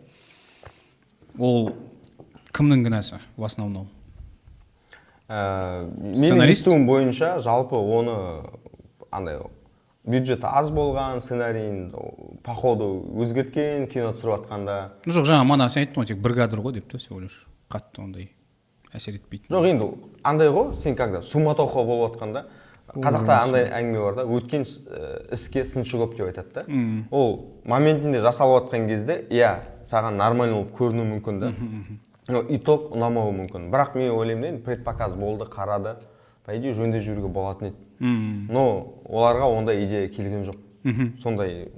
Ол кімнің кінәсі в основном? Менің естуім бойынша жалпы оны андай бюджеті аз болған, сценарийін походу өзгерткен, кино түсіріп жатқанда. Жоқ, жаңа мана сен айттың ғой, тек бір кадр ғой деп та, всего лишь қатты ондай әсер етпейді. Жоқ, енді андай ғой, сен когда суматоха болып жатқанда, қазақта андай әңгіме бар да, өткен іске сыншы көп деп айтады да. Ол моментінде жасалып жатқан кезде, саған нормально болып көрінуі мүмкін да. Но итог ұнамауы мүмкін. Бірақ мен ойлаймын, предпоказ болды, қарады, по идее жөнде жүруге болатын еді. Но оларға ондай идея келген жоқ. Сондай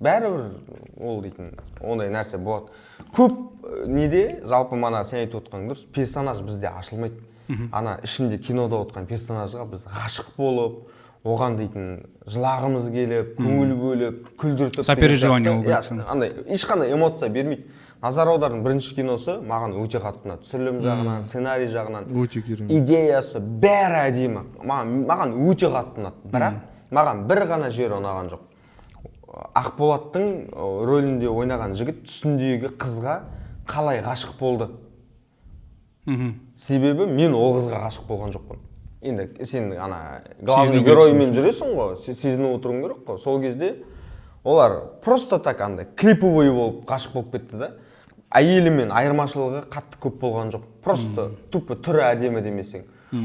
бәрібір ол дейтін ондай нәрсе болады. Көп неде жалпы мана сен айтып отқан дұрыс, персонаж бізде ашылмайды. Ана ішінде кинода отқан персонажға біз ғашық болып, оған дейтін жылағымыз келіп, көңіл бөліп, күлдіртіп, сопереживание болып, андай ешқандай эмоция бермейді. Назар аударудың бірінші киносы маған өте қатты ұнады. Түсірілім жағынан, сценарий жағынан, идеясы бәрі әдемі. Маған өте қатты ұнады. Бірақ маған бір ғана жері ұнаған жоқ. Ақболаттың рөлінде ойнаған жігіт түсіндегі қызға қалай ғашық болды. Себебі мен ол қызға ғашық болған жоқпын. Енді сен ана главный героймен жүресің ғой, сезініп отыруың керек қой. Сол кезде олар просто так андай клиповый болып ғашық болып кетті да. Әйелімен айырмашылығы қатты көп болған жоқ. Просто тупо түрі әдемі демесең.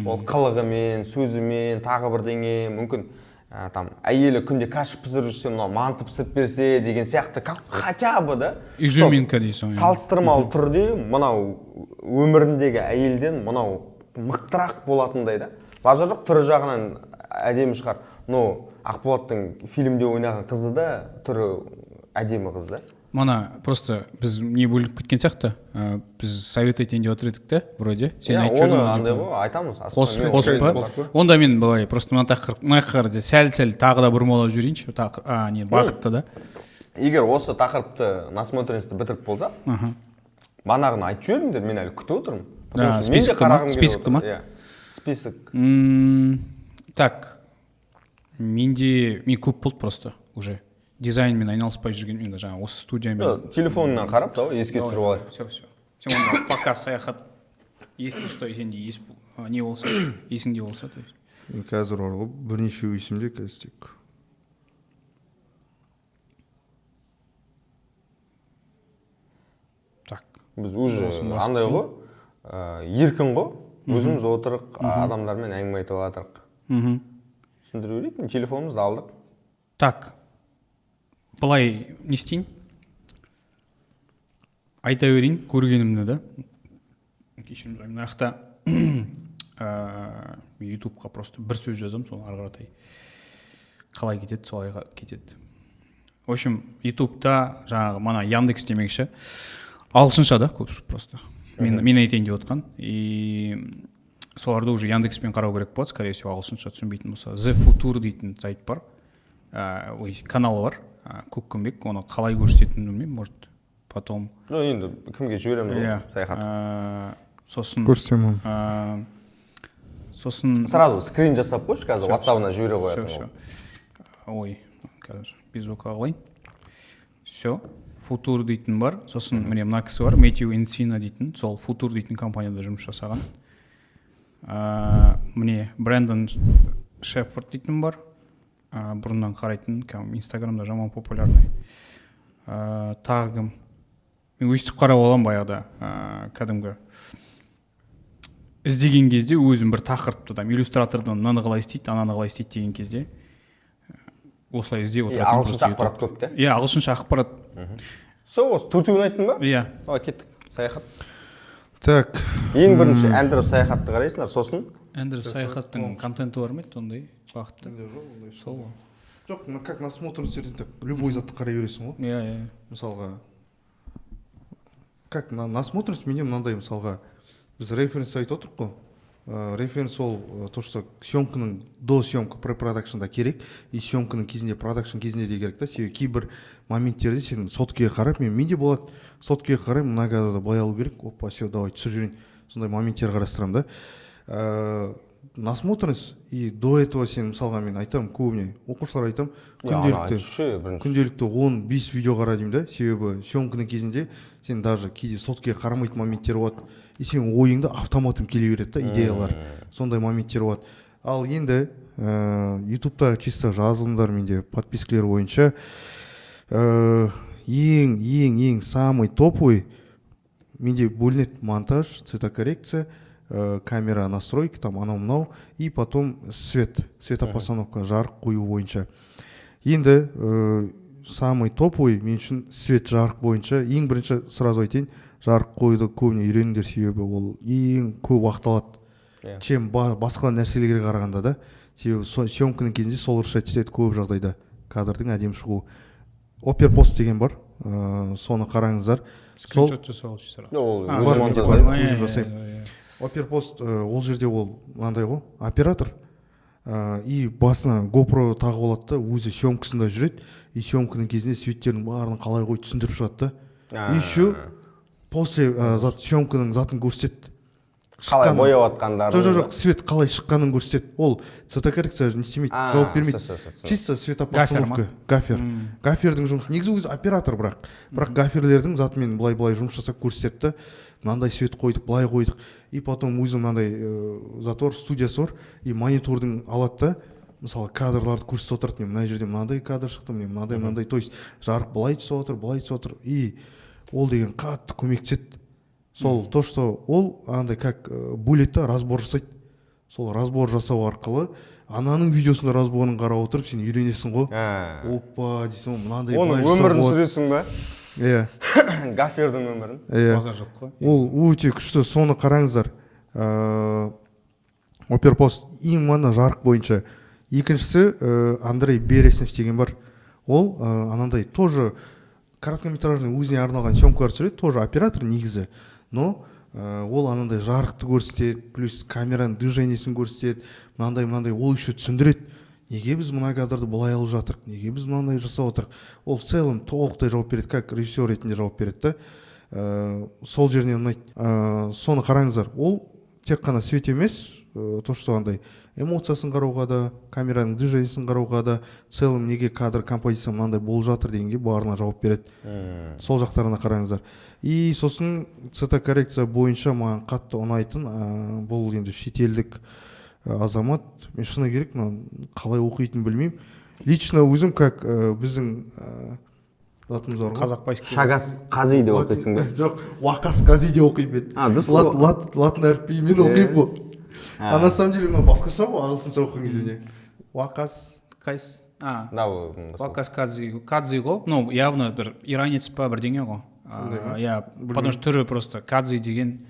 Ол қылығымен, сөзімен, тағы бірдеңе, мүмкін там әйелі күнде каша пісіріп жүрсе, мынау манты пісіріп берсе деген сияқты хотя бы да. Изюминка дейсің. Салыстырмалы түрде мынау өміріндегі әйелден мынау мықтырақ болатындай да. Базар жоқ, түрі жағынан әдемі шығар. Но Ақболаттың фильмде ойнаған қызы да түрі әдемі қыз да. Мана просто біз не бөліп кеткен сияқты, біз совет етейін деп отыр едік та, вроде. Сен айтып жүрдің. Оны андай ғой, айтамыз. Қосып па? Онда мен былай просто мына тақырыпты сәл-сәл тағы да бұрмалап жүрейінші. Бақытты да. Егер осы тақырыпты насмотренностьті бітіріп болса, манағын айтып жіберіңдер, мен әлі күтіп отырмын. Списокты ма? Список. Так, мен көп болды просто уже. Дизайнмен айналыспай жүрген, енді жаңа осы студиямен. Телефонынан қарап, еске түсіріп алайық. Все. Сен онда пока саяхат, если что, сенде не болса есіңде болса, то есть. Қазір бар ғой бірнешеу есімде қазір тек. Так. Біз уже андай ғой, еркін ғой, өзіміз отырық, адамдармен әңгіме айтып жатырық. Түсіндіре берейік, телефонымызды алдық. Так, былай не істейін? Айта берейін, көргенімді да. Кешірім сұраймын, мына жақта ютубқа просто бір сөз жазамын, соны ары қаратай қалай кетеді, солай кетеді. В общем, ютубта жаңағы мана Яндекс демекші ағылшынша да көбісі просто. Мен айтайын деп отқан. И соларды уже Яндекспен қарау керек болады, скорее всего, ағылшынша түсінбейтін болса. The Future дейтін сайт бар. Каналы бар. Көккімбек, оны қалай көрсететінін білмеймін, может, потом. Ну, енді кімге жібереміз ғой, саяхат. Сосын көрсетемін. Сосын сразу скрин жасап қойшы, қазір WhatsApp-ына жібере қоятын. Ой, қазір без звука қылайын. Все, Future дейтін бар. Сосын міне мына кісі бар, Мэтью Энсина дейтін, сол Future дейтін компанияда жұмыс жасаған. Міне Брэндон Шеффорд дейтін бар. Бұрыннан қарайтын, Инстаграмда жаман популярный. Тағы кім? Мен өстіп қарап аламын баяғыда, кәдімгі іздеген кезде өзім бір тақырыпты да иллюстратордан мынаны қалай істейді, ананы қалай істейді деген кезде осылай іздеп отыратын. Ағылшынша ақпарат көп те? Иә, ағылшынша ақпарат. Сол, осы төртеуін айттың ба? Иә. Ой, кеттік, саяхат. Так. Ең бірінші Әндіров саяхатты қарайсыңдар, сосын? Әндіров саяхаттың контенті бар ма еді, ондай бағытты? Сол ғой. Жоқ, как насмотренность, любой затты қарай бересің ғой. Иә. Мысалға, как насмотренность менде мынандай, мысалға, біз референс айтып отырық қой. Референс ол то, что съемканың до съемка препродакшнда керек, и съемканың кезінде, продакшн кезінде де керек та. Себебі кейбір моменттерде сен соткіге қарап, менде болады, соткіге қарай, мына кадрда былай алу керек, опа, все, давай түсіп жүрейін. Сондай моменттер қарастырамын да. Насмотренность, и до этого сен мысалға мен айтамын, көбіне оқушылар айтамын, күнделікті 10-5 видео қара деймін да. Себебі съемканың кезінде сен даже кейде соткіге қарамайтын моменттер болады. И сен ойыңды автоматом келе береді да, идеялар. Сондай моменттер болады. Ал енді ютубта чисто жазылымдар менде подпискалар бойынша ең самый топовый менде бөлінеді монтаж, цветокоррекция, камера настройки, там анау-мынау, и потом светопостановка, жарық қою бойынша. Енді самый топовый мен үшін свет жарық бойынша ең бірінші сразу айтайын, жарық қоюды көбіне үйреніңдер, себебі ол ең көп уақыт алады. Чем басқа нәрселерге қарағанда да. Себебі съемканың кезінде сол рұқсат етеді көп жағдайда кадрдың әдемі шығуы. Оперпост деген бар, соны қараңыздар. Скриншот жасау сразу. Өзім жасаймын. Оперпост ол жерде ол мынандай ғой, оператор и басына GoPro тағып алады да, өзі съемкасында жүреді, и съемканың кезінде светтердің барын қалай қойып түсіндіріп шығады да. Еще после съемканың затын көрсетеді. Қалай бояп атқандарын. Жоқ, свет қалай шыққанын көрсетеді. Ол цветокоррекция не істемейді, жауап бермейді. Чисто светопостановка, гафер. Гафердің жұмысы негізі өзі оператор, бірақ гаферлердің затымен былай жұмыс жасап көрсетеді. Мынандай свет қойдық, былай қойдық. И потом өзі мынандай затвор студиясы бар, и монитордың алады да, мысалы кадрларды көрсетіп отырады. Мына жерде мынандай кадр шықты, мынандай, то есть жарық былай түсіп отыр, и ол деген қатты көмектеседі. Сол то, что ол андай как бөлет та, разбор жасайды. Сол разбор жасау арқылы ананың видеосында разборын қарап отырып сен үйренесің ғой. Опа дейсің, мынандай оның өмірін сүресің ба? Иә. Гафердің өмірін. Базар жоқ қой. Ол өте күшті, соны қараңыздар. Оперпост ең мана жарық бойынша. Екіншісі Андрей Береснев деген бар. Ол анандай тоже короткометражный өзіне арналған съемкалар түсіреді, тоже оператор негізі. Но ол анандай жарықты көрсетеді, плюс камераның движениесін көрсетеді, мынандай ол еще түсіндіреді. Неге біз мына кадрды былай алып жатырық, неге біз мынандай жасап отырық. Ол в целом толықтай жауап береді, как режиссер ретінде жауап береді да. Сол жеріне ұнайды. Соны қараңыздар. Ол тек қана свет емес, то что андай эмоциясын қарауға да, камераның движениесін қарауға да, целым неге кадр композиция мынандай болып жатыр дегенге барлығына жауап береді. Сол жақтарына қараңыздар. И сосын цветокоррекция бойынша маған қатты ұнайтын, бұл енді шетелдік азамат, мен шыны керек, қалай оқитынын білмеймін. Лично өзім как біздің латымыз бар ғой. Қазақбайский. Шагас Қази деп оқисың ба? Жоқ, Уақас Қази деп оқимын мен. Латын әріпімен оқимын ғой. А на самом деле басқаша ғой, ағылшынша оқыған кезде. Уақас. Қайсы? Уақас Кадзи ғой. Ну, явно бір иранец па бірдеңе ғой. Я, потому что түрі просто Кадзи деген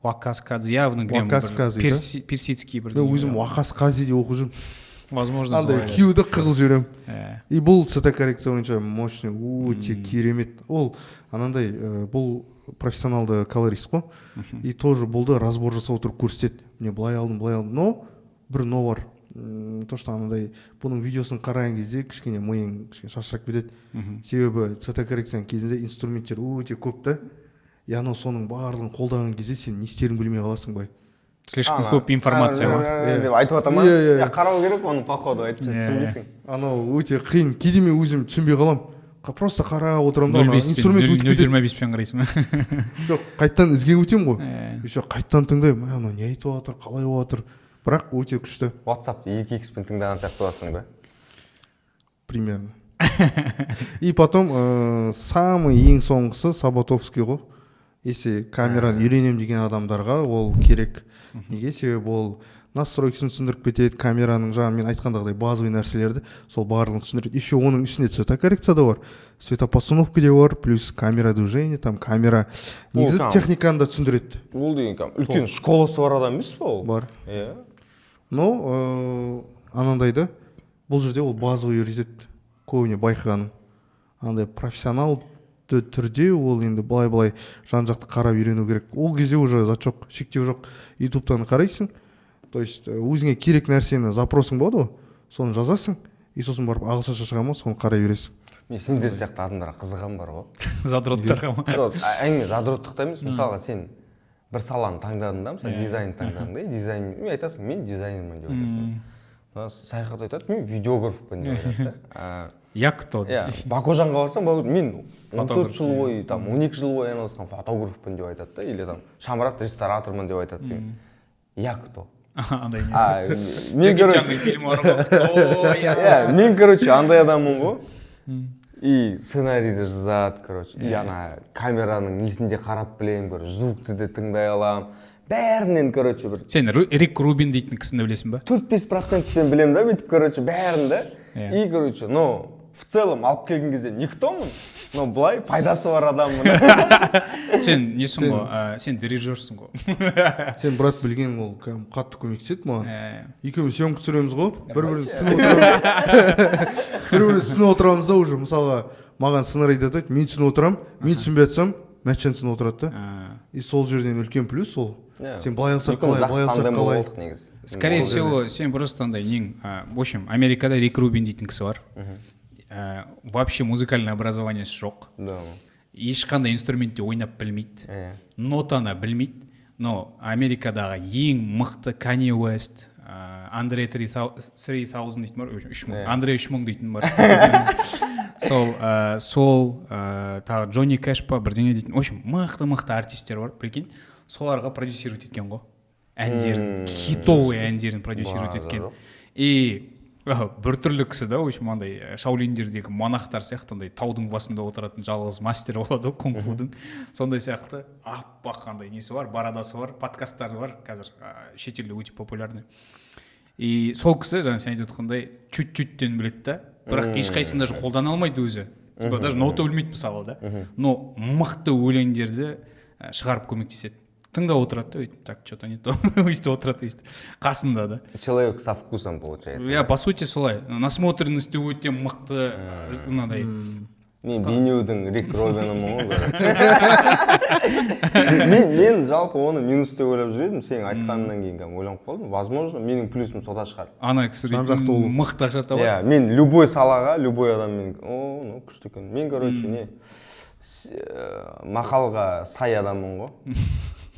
Уақас Кадзи, явно грем персидский бірдеңе. Өзім Уақас Қази деп оқып жүрмін. Возможно, андай киюді қығыл жіберем. И бұл цветокоррекция бойынша мощный, өте керемет. Ол анандай, бұл профессионалды колорист қой. И тоже болды разбор жасап отырып көрсетеді. Мне былай алдым. Но бір но бар. То что анандай бұның видеосын қараған кезде кішкене миың шашырап кетеді. Себебі цветокоррекцияның кезінде инструменттер өте көп та. Яғни соның барлығын қолданған кезде сен не істерін білмей қаласың бай. Слишком көп информация бар. деп айтып атама. Я қарау керек оны походу айтып түсінбейсің. Анау өте қиын. Кейде мен өзім түсінбей қалам. Просто қарап отырамын да инструмент өтіп кетеді. 0,25-пен қарайсың ба? Жоқ, қайттан ізге өтем ғой. Еще қайттан тыңдаймын. Мынау не айтып жатыр, қалай жатыр. Бірақ өте күшті. WhatsApp-ты 2x-пен тыңдаған сияқты боласың ба? Примерно. И потом самый ең соңғысы Сабатовский ғой. Если камераны үйренем деген адамдарға ол керек. Неге? Себебі ол настройкасын түсіндіріп кетеді, камераның жаңа мен айтқандағыдай базовый нәрселерді сол барлығын түсіндіреді. Еще оның ішінде цветокоррекция да бар, светопостановка де бар, плюс камера движения, там камера негізі техниканы да түсіндіреді. Ол деген үлкен школасы бар адам емес па ол? Бар. Но анандайды бұл жерде ол базовый үйретеді. Көбіне байқағаным. Андай профессионал түрде ол енді былай жан-жақты қарап үйрену керек. Ол кезде уже зат жоқ, шектеу жоқ. ютубтан қарайсың. То есть өзіңе керек нәрсені запросың болады ғой, соны жазасың, и сосын барып ағылшынша шыға ма, соны қарай бересің. Мен сендер сияқты адамдарға қызығам бар ғой. Задроттарға ма? Әңгіме задроттықта емес, мысалға сен бір саланы таңдадың да, мысалы дизайн таңдадың да, дизайн, мен айтасың, мен дизайнермін деп айтасың. Саяхат айтады, мен видеографпын деп айтады да. Я кто? Бакожанға барсам, мен 14 жыл бойы, 12 жыл бойы айналысқан фотографпын деп айтады да, или Шамрат ресторатормын деп айтады. Я кто? Андай не. Джеки Чанның фильмі бар ғой. Мен, короче, андай адаммын ғой. И сценарийді жазады, короче. И ана камераның несінде қарап білем, звукты де тыңдай алам. Бәрінен, короче, бір. Сен Рик Рубин дейтін кісіні білесің ба? 4-5%-тен білем да, бүйтіп, короче, бәрін да. И, короче, в целом алып келген кезде никтомын, но былай пайдасы бар адаммын. Сен несің ғой? Сен дирижерсің ғой. Сен брат білген ол қатты көмектеседі маған. Екеуміз съемка түсіреміз ғой, бір-бірін түсініп отырамыз. Бір-бірін түсініп отырамыз да уже. Мысалға, маған сценарий айтады, мен түсініп отырамын, мен түсінбей жатсам, Мәтжан түсініп отырады да. И сол жерден үлкен плюс ол. Сен былай алсақ қалай. Скорее всего, сен просто андай нең, в общем, Америкада Рик Рубин дейтін кісі бар. Вообще музыкальный образованиясы жоқ. Ешқандай инструментте ойнап білмейді. Нотаны білмейді. Но Америкадағы ең мықты Kanye West, Андре 3000 дейтін бар, 3000, Андре 3000 дейтін бар. Сол, тағы Джонни Кэш па, бірдеңе дейтін. В общем, мықты артистер бар, прикинь. Соларға продюсировать еткен ғой. Әндерін, хитовый әндерін продюсировать еткен. И бір түрлі кісі да, в общем, андай Шаолиндердегі монахтар сияқты таудың басында отыратын жалғыз мастер болады ғой, кунг-фудың. Сондай сияқты аппақ қандай несі бар, барадасы бар, подкасттары бар, қазір шетелде өте популярный. И сол кісі, жаңа сен айтып отқандай, чуть-чуттен біледі да, бірақ ешқайсысын даже қолдана алмайды өзі. Даже ноты өлмейді мысалы да. Но мықты өлеңдерді шығарып көмектеседі. Тыңдап отырады да, өйтіп, так, что-то не то, өйтіп отырады, өйтіп, қасында да. Человек со вкусом получается. Я, по сути, солай. Насмотренности өте мықты, мынадай. Мен бейнеудің Рик Рубинімін ғой. Мен жалпы оны минус деп ойлап жүр едім, сенің айтқанынан кейін ойланып қалдым. Возможно, менің плюсім сода шығар. Ана кісі мықты ақша табады. Мен любой салаға, любой адаммен, ну күшті екен. Мен, короче, мақалға сай адаммын ғой.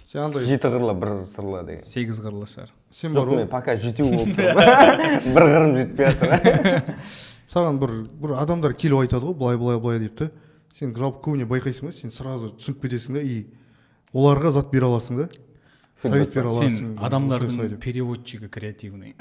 сен андай 7 қырлы 1 сырлы деген. 8 қырлы шығар. Сен бар Жоқ, мен ғой, пока 7 болып тұрмын. 1 қырым жетпей жатыр. саған бір адамдар келіп айтады ғой, былай деп та. Сен жалпы көбіне байқайсың ба, сен сразу түсініп кетесің да, и оларға зат бере аласың да. Совет бере аласың. Сен адамдардың переводчигі креативный.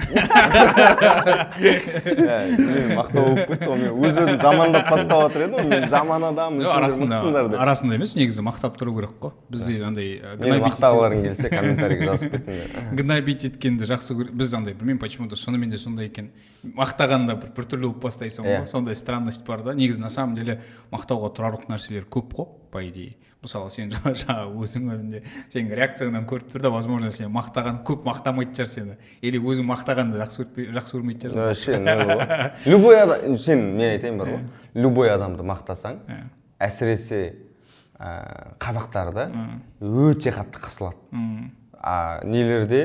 Мен мақтау болып кетті ғой, мен өз-өзім жамандап бастап жатыр едім, мен жаман адам, арасында емес, негізі мақтап тұру керек қой. Бізде андай мені мақтағыларың келсе комментарийге жазып кетіңдер. гнобить еткенді жақсы көріп, біз андай білмеймін почему-то шынымен де сондай екен. Мақтағанда біртүрлі болып бастайсың ғой, сондай странность бар да. Негізі на самом деле мақтауға тұрарлық нәрселер көп қой, по идее. Мысалы сен жаңа өзіңде сенің реакцияңнан көріп тұр да, возможно сен мақтаған көп мақтамайды шығар сені, или өзің мақтағанды жақсы көрмейтін шығарсың. Любой адам, сен мен айтайын бар ғой, любой адамды мақтасаң, әсіресе қазақтарды өте қатты қысылады. Нелерде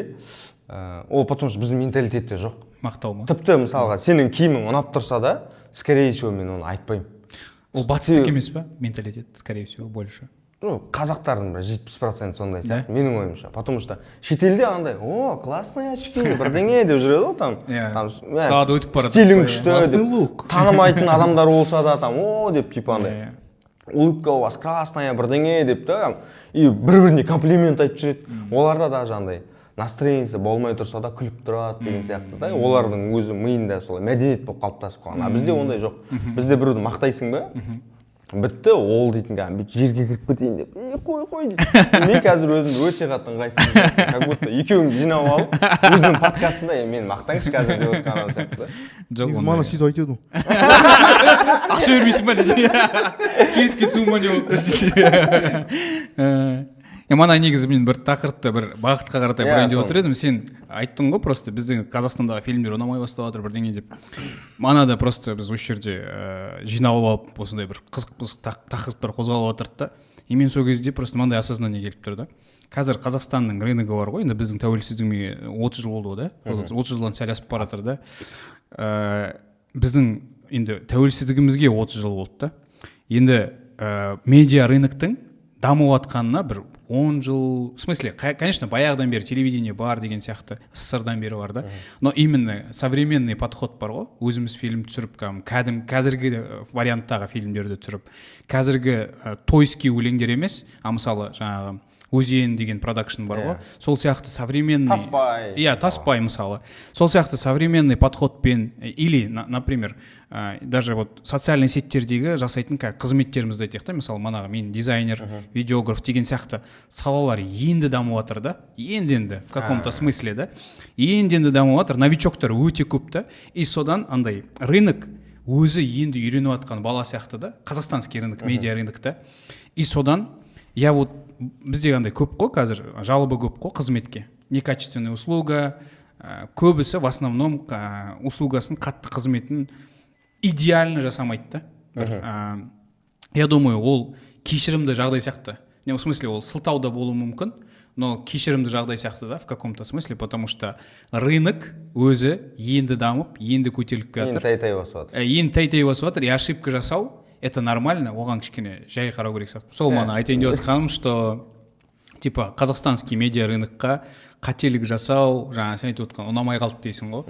ол потому что біздің менталитетте жоқ. Мақтау ма? Тіпті мысалға сенің киімің ұнап тұрса да, скорее всего мен оны айтпаймын. Ол батыстық емес па? Менталитет, скорее всего, больше. Қазақтардың бір 70% сондай сияқты, менің ойымша. Потому что шетелде андай, о, классные очки, бірдеңе деп жүреді ғой там. Қалада өтіп барады. Стилің күшті деп, танымайтын адамдар болса да там, о, деп типа андай. Улыбка у вас красная, бірдеңе деп та, и бір-біріне комплимент айтып жүреді. Оларда да андай настроениесі болмай тұрса да күліп тұрады деген сияқты да. Олардың өзі миында солай мәдениет болып қалыптасып қалған. А бізде ондай жоқ. Бізде біреуді мақтайсың ба? Бітті, ол дейтін бүйтіп жерге кіріп кетейін деп, қой дейді. Мен қазір өзімді өте қатты ыңғайсыз, как будто екеуіңді жинап алып, өзінің подкастында мен мақтаңшы қазір деп отқан сияқты. Негізі мана сөйтіп айтады. Ақша бермейсің ба дейді. Келіске суыма не болды. Мана негізі мен бір тақырыпты бір бағытқа қаратай бұрайын деп отыр едім. Сен айттың ғой, просто біздің Қазақстандағы фильмдер ұнамай бастап жатыр бірдеңе деп. Мана да просто біз осы жерде жиналып алып осындай бір қызық тақырыптар қозғалып отырды да. И мен сол кезде просто мынандай осознание келіп тұр да. Қазір Қазақстанның рыногы бар ғой, енді біздің тәуелсіздігіне 30 жыл болды ғой да. 30 жылдан сәл асып бара жатыр да. Біздің енді тәуелсіздігімізге 30 жыл болды да. Енді медиа рыноктың дамып жатқанына бір 10 жыл, в смысле, конечно, баяғыдан бері телевидение бар деген сияқты, СССРдан бері бар да, но именно современный подход бар ғой, өзіміз фильм түсіріп, қазіргі варианттағы фильмдерді түсіріп, қазіргі тойский өлеңдер емес, мысалы жаңағы Өзен деген продакшн бар ғой, сол сияқты современный... Таспай. Таспай мысалы. Сол сияқты современный подходпен, или, например, даже вот социальный сеттердегі жасайтын қызметтерімізді айтайық та, мысалы, манағы мен дизайнер, видеограф деген сияқты салалар енді дамып жатыр да, енді в каком-то смысле да, енді дамып жатыр, новичоктар өте көп та, и содан андай рынок өзі енді үйреніп жатқан бала сияқты да, қазақстанский рынок, медиа рынок та, и содан я вот бізде андай көп қой қазір, жалобы көп қой қызметке, некачественная услуга, көбісі в основном услугасын, қатты қызметін идеально жасамайды да. Я думаю, ол кешірімді жағдай сияқты. В смысле, ол сылтау да болуы мүмкін, но кешірімді жағдай сияқты да, в каком-то смысле, потому что рынок өзі енді дамып, енді көтеріліп келе жатыр. Енді тәй-тәй басып жатыр, и ошибка жасау это нормально, оған кішкене жай қарау керек сияқты. Сол мана айтайын деп отқаным, что типа қазақстанский медиа рынокқа қателік жасау, жаңа сен айтып отқан ұнамай қалды дейсің ғой.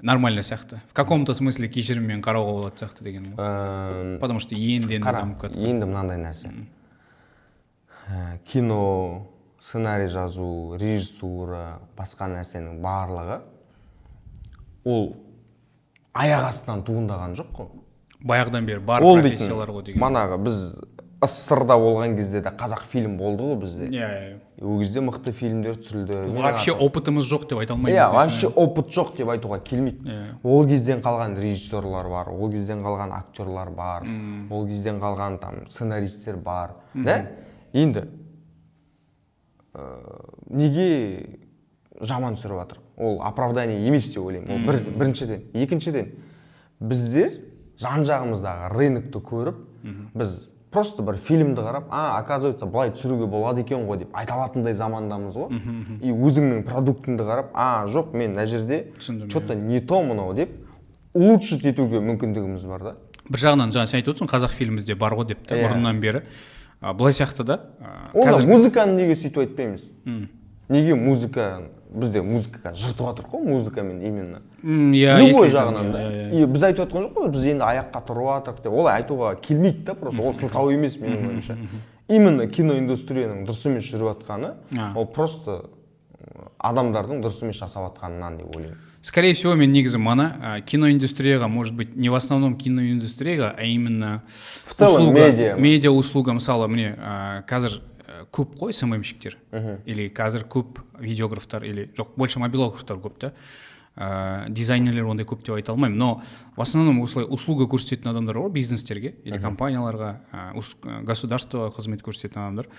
Нормально сияқты. В каком-то смысле кешіріммен қарауға болады сияқты деген ғой. Потому что енді дамып кетті. Енді мынандай нәрсе. Кино, сценарий жазу, режиссура, басқа нәрсенің барлығы ол аяқ астынан туындаған жоқ қой. Баяғыдан бері бар профессиялар ғой деген. Манағы біз СССРда болған кезде де қазақ фильм болды ғой бізде. Ол кезде мықты фильмдер түсірілді. Вообще опытымыз жоқ деп айта алмаймыз. Вообще опыт жоқ деп айтуға келмейді. Ол кезден қалған режиссерлар бар, ол кезден қалған актерлар бар, ол кезден қалған там сценаристер бар, да? Енді неге жаман түсіріп жатыр? Ол оправдание емес деп ойлаймын. Ол біріншіден, екіншіден біздер жан-жағымыздағы рынокты көріп, біз просто бір фильмді қарап, оказывается, былай түсіруге болады екен ғой деп айта алатындай замандамыз ғой. И өзіңнің продуктыңды қарап, жоқ, мен мына жерде что-то не то мынау деп улучшить етуге мүмкіндігіміз бар да. Бір жағынан жаңа сен айтып отырсың, қазақ фильмімізде бар ғой деп та, бұрыннан бері. былай сияқты да. Онда музыканы неге сөйтіп айтпаймыз? Неге музыка, бізде музыка жыртып жатыр ғой музыкамен именно. Любой жағынан да. И біз айтып жатқан жоқ қой, біз енді аяққа тұрып жатырық деп. Олай айтуға келмейді да, просто ол сылтау емес менің ойымша. Именно киноиндустрияның дұрыс емес жүріп жатқаны, ол просто адамдардың дұрыс емес жасап жатқанынан деп ойлаймын. Скорее всего, мен негізі мана киноиндустрияға, может быть, не в основном киноиндустрияға, а именно в целом медиа услуга, мысалы, міне қазір көп қой СММщиктер, или қазір көп видеографтар, или жоқ, больше мобилографтар көп та, дизайнерлер ондай көп деп айта алмаймын, но в основном осылай услуга көрсететін адамдар бар бизнестерге или компанияларға, государствоға қызмет көрсететін адамдар,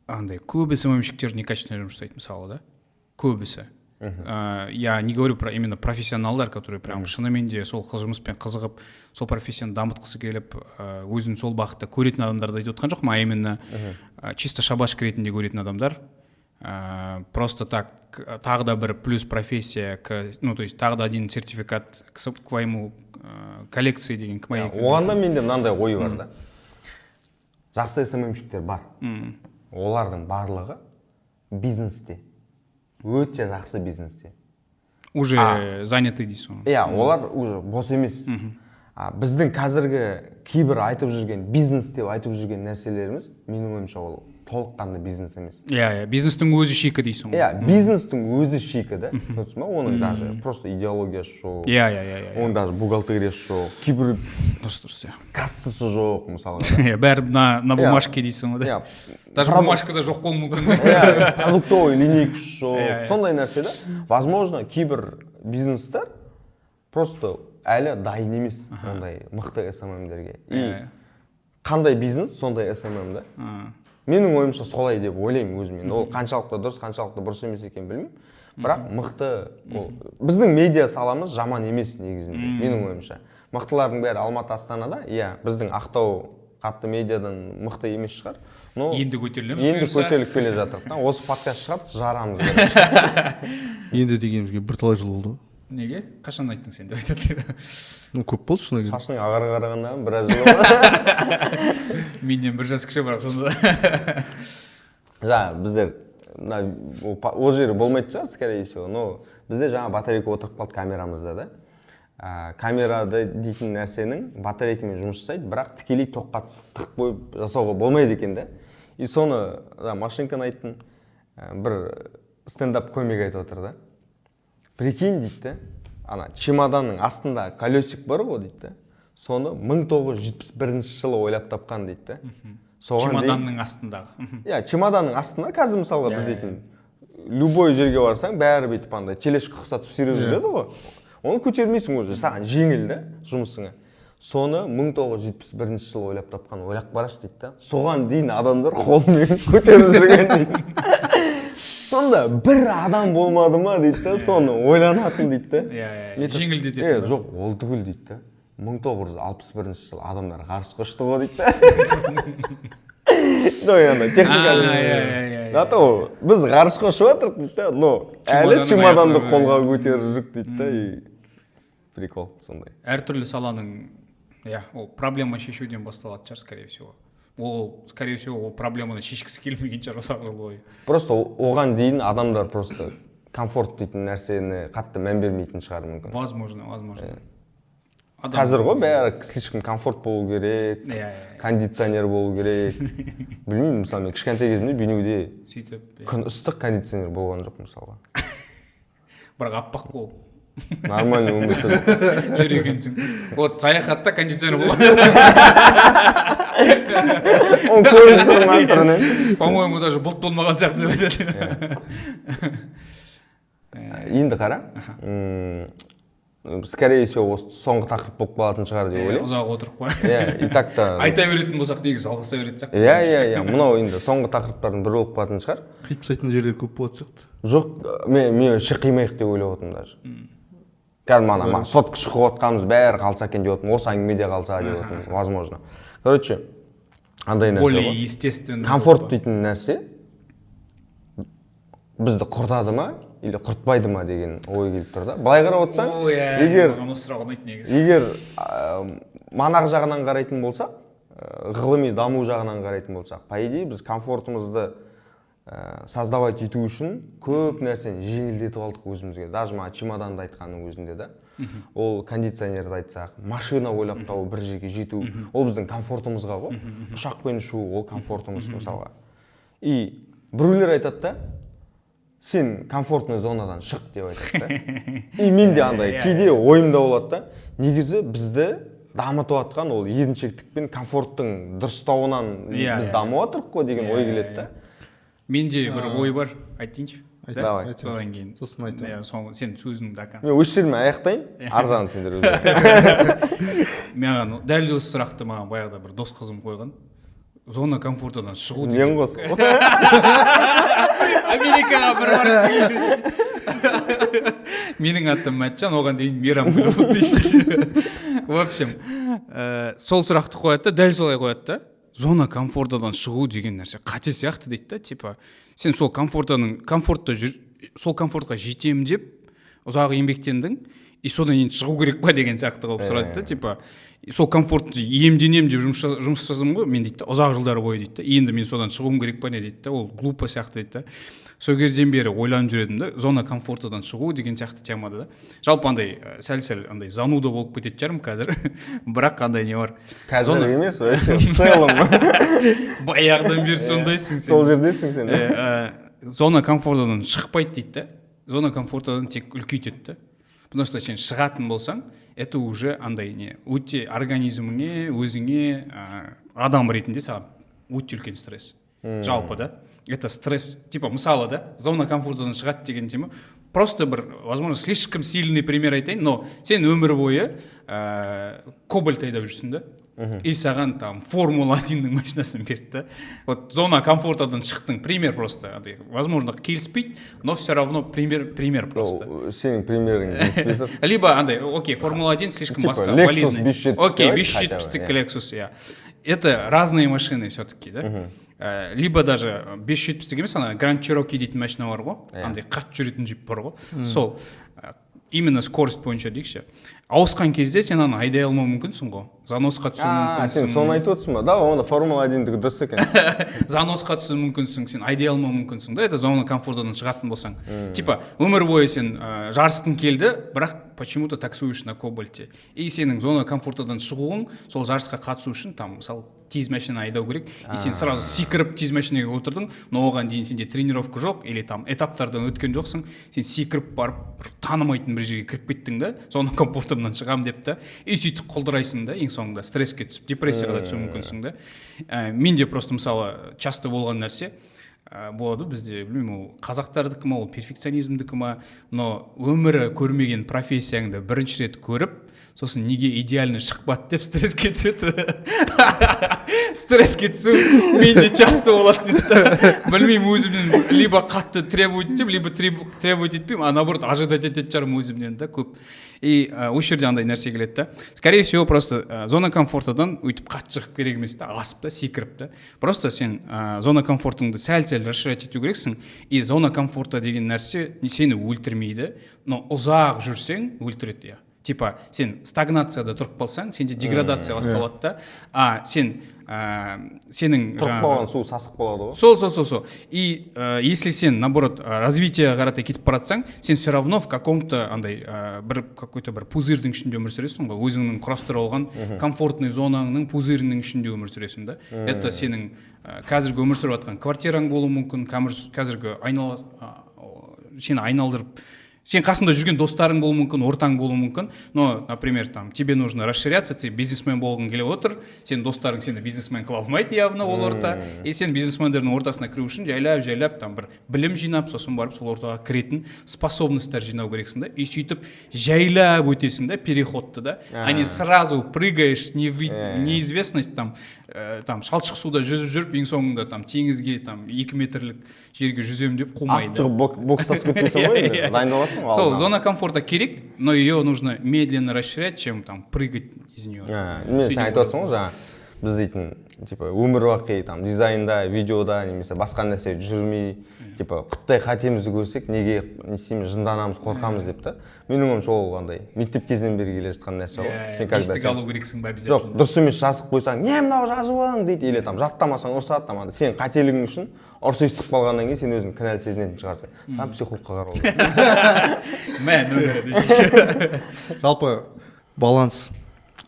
андай көбі СММщиктер некачественно жұмыс жасайды мысалы да, көбісі. Я не говорю про именно профессионалдар, которые прям шынымен де сол жұмыспен қызығып, сол профессияны дамытқысы келіп, өзін сол бағытта көретін адамдарды айтып отқан жоқпын, а именно чисто шабашка ретінде көретін адамдар, просто так, тағы да бір плюс профессия, ну то есть тағы да один сертификат к своему коллекции деген. Оғанда менде мынандай ой бар да. Жақсы СММщиктер бар. Олардың барлығы бизнесте. Өте жақсы бизнесте. Уже заняты дейсің. Иә, олар уже бос емес. Біздің қазіргі кейбір айтып жүрген бизнес деп айтып жүрген нәрселеріміз, менің ойымша ол толыққанды бизнес емес. Иә, бизнестің өзі шикі дейсің. Иә, бизнестің өзі шикі да. Түсінесің ба? Оның даже просто идеологиясы жоқ. Иә. Оның даже бухгалтериясы жоқ. Кейбір дұрыс. кассасы жоқ, мысалға. Иә, бәрі на бумажке дейсің ғой да. Даже бумажкада жоқ болуы мүмкін. Иә, продуктовый линейкасы жоқ. Сондай нәрсе да. Возможно, кейбір бизнестер просто әлі дайын емес ондай мықты SMM-дерге. И қандай бизнес, сондай SMM да. Менің ойымша солай деп ойлаймын өзімен. Ол қаншалықты дұрыс, қаншалықты бұрыс емес екенін білмеймін. Бірақ мықты, біздің медиа саламыз жаман емес негізінде, менің ойымша. Мықтылардың бәрі Алматы, Астанада, иә, біздің Ақтау қатты медиадан мықты емес шығар. Енді көтерілеміз. Енді көтеріліп келе жатыр. Осы подкаст шығарып, жарамыз. Енді дегенімізге бірталай жыл болды. Неге? Қашан айттың сен деп айтады? Көп болды шыны керек. Шашың ағары қарағанда біраз жыл болды. Менен бір жас кіші бірақ сонда. Жаңа біздер ол жері болмайтын шығар, скорее всего, но бізде жаңа батарейка отырып қалды камерамызда да. Камерада дейтін нәрсенің батарейкамен жұмыс жасайды, бірақ тікелей тоққа тық қойып жасауға болмайды екен да. И соны машинканы айттың, бір стендап комик айтып отыр да. Прикинь дейді, ана чемоданның астында колесик бар ғой дейді. Соны 1971 жылы ойлап тапқан дейді. Чемоданның астындағы. Иә, чемоданның астында қазір мысалға біз дейтін любой жерге барсаң, бәрі бүйтіп андай телешка ұқсатып сүйреп жүреді ғой. Оны көтермейсің уже, саған жеңіл да жұмысыңа. Соны 1971 жылы ойлап тапқан, ойлап қарашы дейді. Соған дейін адамдар қолмен көтеріп жүрген дейді. Сонда бір адам болмады ма дейді, соны ойланатын дейді. Жеңілдетеді. Жоқ, ол түгіл дейді. 1961 жылы адамдар ғарышқа ұшты ғой дейді. Техника. Біз ғарышқа ұшып жатырық дейді, но әлі чемоданды қолға көтеріп жүрік дейді. Прикол сондай. Әртүрлі саланың проблема шешуден басталады шығар, скорее всего. Скорее всего, ол проблеманы шешкісі келмеген шығар ұзақ жыл бойы. Просто оған дейін адамдар просто комфорт дейтін нәрсені қатты мән бермейтін шығар мүмкін. Возможно. Қазір ғой бәрі слишком комфорт болу керек, кондиционер болу керек. Білмеймін, мысалы мен кішкентай кезімде бейнеуде күн ыстық кондиционер болған жоқ мысалға. Бірақ аппақ қол. Нормально өмір сүріп жүр екенсің. Вот саяхатта кондиционер болады. Он көріп тұрман түрінен. По-моему, даже бұлт болмаған сияқты деп айтады. Енді қара. Скорее всего, соңғы тақырып болып қалатын шығар деп ойлаймын. Ұзақ отырып қой. И так-то айта беретін болсақ негізі жалғаса беретін сияқты. Иә, мынау енді соңғы тақырыптардың бірі болып қалатын шығар. Қиып жерлер көп болады сияқты. Жоқ, мен қимайық деп ойлап отырмын даже. Қазір мана сотка шығып отқанымыз бәрі қалса екен деп отырмын, осы әңгімеде қалса деп отырмын, возможно. Короче, андай нәрсе более естественно. Комфорт дейтін нәрсе бізді құртады ма или құртпайды ма деген ой келіп тұр да. Былай қарап отырсаң, егер манағы жағынан қарайтын болсақ, ғылыми даму жағынан қарайтын болсақ, по идее біз комфортымызды создавать ету үшін көп нәрсені жеңілдетіп алдық өзімізге. Даже мына чемоданды айтқанның өзінде да. Ол кондиционерді айтсақ, машина ойлап табу, бір жерге жету, ол біздің комфортымызға ғой. Ұшақпен ұшу, ол комфортымыз мысалға. И біреулер айтады да, сен комфортный зонадан шық деп айтады да. И мен де андай кейде ойымда болады да, негізі бізді дамытып атқан ол еріншектік пен комфорттың дұрыстауынан біз дамып жатырмық қой деген ой келеді да. Менде бір ой бар, айтайыншы. Давай. Содан кейін. Сосын айтамын. Сен сөзіңді до конца. Мен өз жеріме аяқтайын, ар жағын сендер өздерің. Маған дәл осы сұрақты маған баяғыда бір дос қызым қойған. Зона комфортадан шығу деген. Мен қос. Америкаға бір бар. Менің атым Мәтжан, оған дейін Мейрам Гүлов дейші. В общем, сол сұрақты қояды да, дәл солай қояды да. Зона комфортадан шығу деген нәрсе қате сияқты дейді да, типа сен сол комфортқа жетем деп ұзақ еңбектендің, и содан кейін шығу керек па деген сияқты қылып сұрайды да, типа сол комфортты иемденем деп жұмыс жасадым ғой мен дейді да, ұзақ жылдар бойы дейді да, енді мен содан шығуым керек па не дейді да, ол глупо сияқты дейді да. Сол кезден бері ойланып жүредім да, зона комфортадан шығу деген сияқты темада да. Жалпы андай сәл-сәл андай зануда болып кететін шығармын қазір. Бірақ қандай не бар? Қазір емес, в целом. Баяғыдан бері сондайсың сен. Сол жердесің сен. Зона комфортадан шықпайды дейді да. Зона комфортадан тек үлкейтеді да. Потому что сен шығатын болсаң, это уже андай не, өте организміңе, өзіңе адам ретінде саған өте үлкен стресс. Жалпы да. Это стресс, типа мысалы да, зона комфортадан шығады деген тема. Просто бір, возможно, слишком сильный пример айтайын, но сен өмір бойы кобальт айдап жүрсің да, и саған там Формула-1-ның машинасын берді да. Вот зона комфортадан шықтың, пример просто. Возможно, келіспейді, но все равно пример просто. Сенің примерің келіспейді. Либо андай, окей, Формула-1 слишком басқа, валидный. Окей, 570 Lexus, я. Это разные машины все-таки, да? Либо даже 570 емес, ана Grand Cherokee дейтін машина бар ғой, андай қатты жүретін джип бар ғой. Сол именно скорость бойынша дейікші. Ауысқан кезде сен аны айдай алмау мүмкінсің ғой. Заносқа түсу мүмкінсің. Сен соны айтып отырсың ба? Да, онда Формула-1-дігі дұрыс екен. Заносқа түсу мүмкінсің, сен айдай алмау мүмкінсің да, это зона комфортадан шығатын болсаң. Типа, өмір бойы сен жарысқың келді, бірақ почему-то таксуешь на кобальте. И сенің зона комфортадан шығуың, сол жарысқа қатысу үшін, там, мысалы, тез машина айдау керек, и сен сразу секіріп тез машинаға отырдың, но оған дейін сенде тренировка жоқ, или там этаптардан өткен жоқсың, сен секіріп барып, танымайтын бір жерге кіріп кеттің да, зона комфортымнан шығам деп та, и сөйтіп құлдырайсың да, ең соңында стресске түсіп, депрессияға да түсу мүмкінсің да. Менде просто мысалы часто болған нәрсе болады бізде, білмеймін, ол қазақтардікі ма, ол перфекционизмдікі ма, но өмірі көрмеген профессияңды бірінші рет көріп, сосын неге идеально шықпады деп стресске түседі. Стресске түсу менде часто болады дейді. Білмеймін, өзімнен либо қатты требовать етем, либо требовать етпеймін, а наоборот ожидать ететін шығармын өзімнен да көп. И осы жерде андай нәрсе келеді да. Скорее всего, просто зона комфортадан өйтіп қатты шығып керек емес та, асып та, секіріп та. Просто сен зона комфортыңды сәл-сәл расширять ету керексің. И зона комфорта деген нәрсе сені өлтірмейді, но ұзақ жүрсең өлтіреді. Типа, сен стагнацияда тұрып қалсаң, сенде деградация басталады да, сенің тұрып қалған су сасық болады ғой. Сол. И если сен, наоборот, развитияға қарата кетіп баратсаң, сен все равно в каком-то андай какой-то бір пузырьдың ішінде өмір сүресің ғой, өзіңнің құрастырып алған комфортный зонаңның пузырьның ішінде өмір сүресің да. Это сенің қазіргі өмір сүріп жатқан квартираң болуы мүмкін, қазіргі сені айналдырып сен қасында жүрген достарың болуы мүмкін, ортаң болуы мүмкін, но, например, там, тебе нужно расширяться, ты бизнесмен болғың келіп отыр, сен достарың сені бизнесмен қыла алмайды явно ол орта, и сен бизнесмендердің ортасына кіру үшін жайлап, там, бір білім жинап, сосын барып сол ортаға кіретін способностьтер жинау керексің да, и сөйтіп жайлап өтесің да, переходты да, а не сразу прыгаешь неизвестность, там, шалшық суда жүзіп жүріп, ең соңында там теңізге там 2 метрлік жерге жүзем деп қумайды. Ат шығып бокстасып кетпейсің ғой, дайындаласың. Сол, зона комфорта керек, но ее нужно медленно расширять, чем там прыгать из нее. Мен сен айтып отырсың ғой, жаңа біз дейтін типа өмір бақи там дизайнда, видеода немесе басқа нәрсе жүрмей типа құттай қатемізді көрсек неге не істейміз, жынданамыз, қорқамыз деп та. Менің ойымша ол андай мектеп кезінен бері келе жатқан нәрсе ғой. Сен естік алу керексің ба обязательно? Жоқ, дұрыс емес жазып қойсаң, не мынау жазуың дейді, или там жаттамасаң ұрсады там. Сен қателігің үшін ұрыс естіп қалғаннан кейін сен өзің кінәлі сезінетін шығарсың. Саған психологқа қарау керек. Мә нөмірі деші. Жалпы баланс.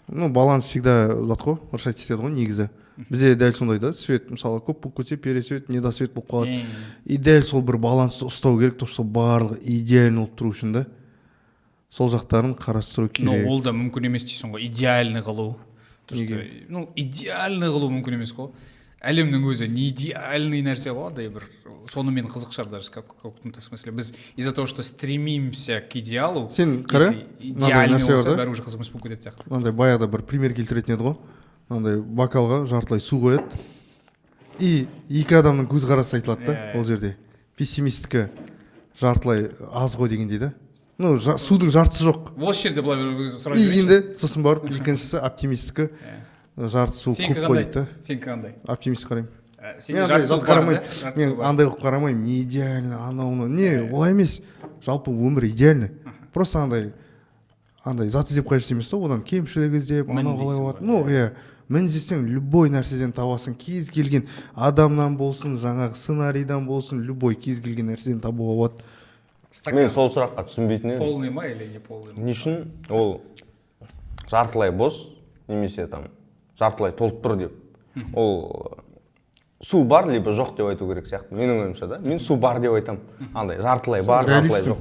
Ну, баланс всегда зат қой, ұршайт етеді ғой негізі. Бізде дәл сондай да, свет мысалы көп болып кетсе пересвет, недосвет болып қалады. И дәл сол бір балансты ұстау керек, то что барлығы идеально болып тұру үшін да. Сол жақтарын қарастыру керек. Но ол да мүмкін емес дейсің ғой, идеальный қылу. Ну, идеальный қылу мүмкін емес қой. Әлемнің өзі не идеальный нәрсе болады, бір сонымен қызық шығар даже в каком-то смысле. Біз из-за того, что стремимся к идеалу, сен қара, идеальный болса, бәрі уже қызымыз болып кетеді сияқты. Мынандай баяғыда бір пример келтіретін еді ғой. Мынандай бокалға жартылай су қояды. И екі адамның көзқарасы айтылады да, ол жерде. Пессимистікі жартылай аз ғой дегендей да. Ну, судың жартысы жоқ. Осы жерде былай сұрап жіберейінші. Енді сосын барып екіншісі оптимистікі жарты су көп қой дейді да. Сен қандай? Оптимист қараймын. Мен андай зат қарамаймын. Мен андай қылып қарамаймын. Не идеально, анау-мынау. Не, олай емес. Жалпы өмір идеальный. Просто андай зат іздеп қажет емес та, одан кемшілік іздеп, анау қалай болады. Ну, мін іздесең любой нәрседен табасың, кез келген адамнан болсын, жаңағы сценарийдан болсын, любой кез келген нәрседен табуға болады. Мен сол сұраққа түсінбейтін едім. Полный ма или не полный? Не үшін ол жартылай бос немесе там жартылай толып тұр деп. Ол су бар либо жоқ деп айту керек сияқты. Менің ойымша да. Мен су бар деп айтам. Андай жартылай бар, жартылай жоқ.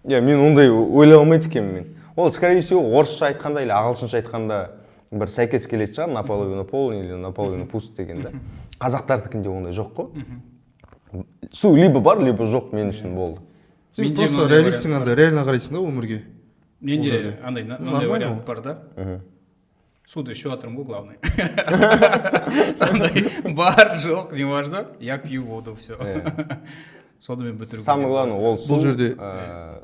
Мен ондай ойлай алмайды екенмін мен. Ол скорее всего орысша айтқанда или ағылшынша айтқанда бір сәйкес келетін шығар, наполовину полный или наполовину пуст деген да. Қазақтардікінде ондай жоқ қой. Су либо бар, либо жоқ мен үшін болды. Сен просто реалистің андай, реально қарайсың да өмірге. Менде андай вариант бар да. Суды ішіп жатырмын ғой, главное. Бар, жоқ, не важно, я пью воду, все. Сонымен бітіру. Самое главное, ол су өзінің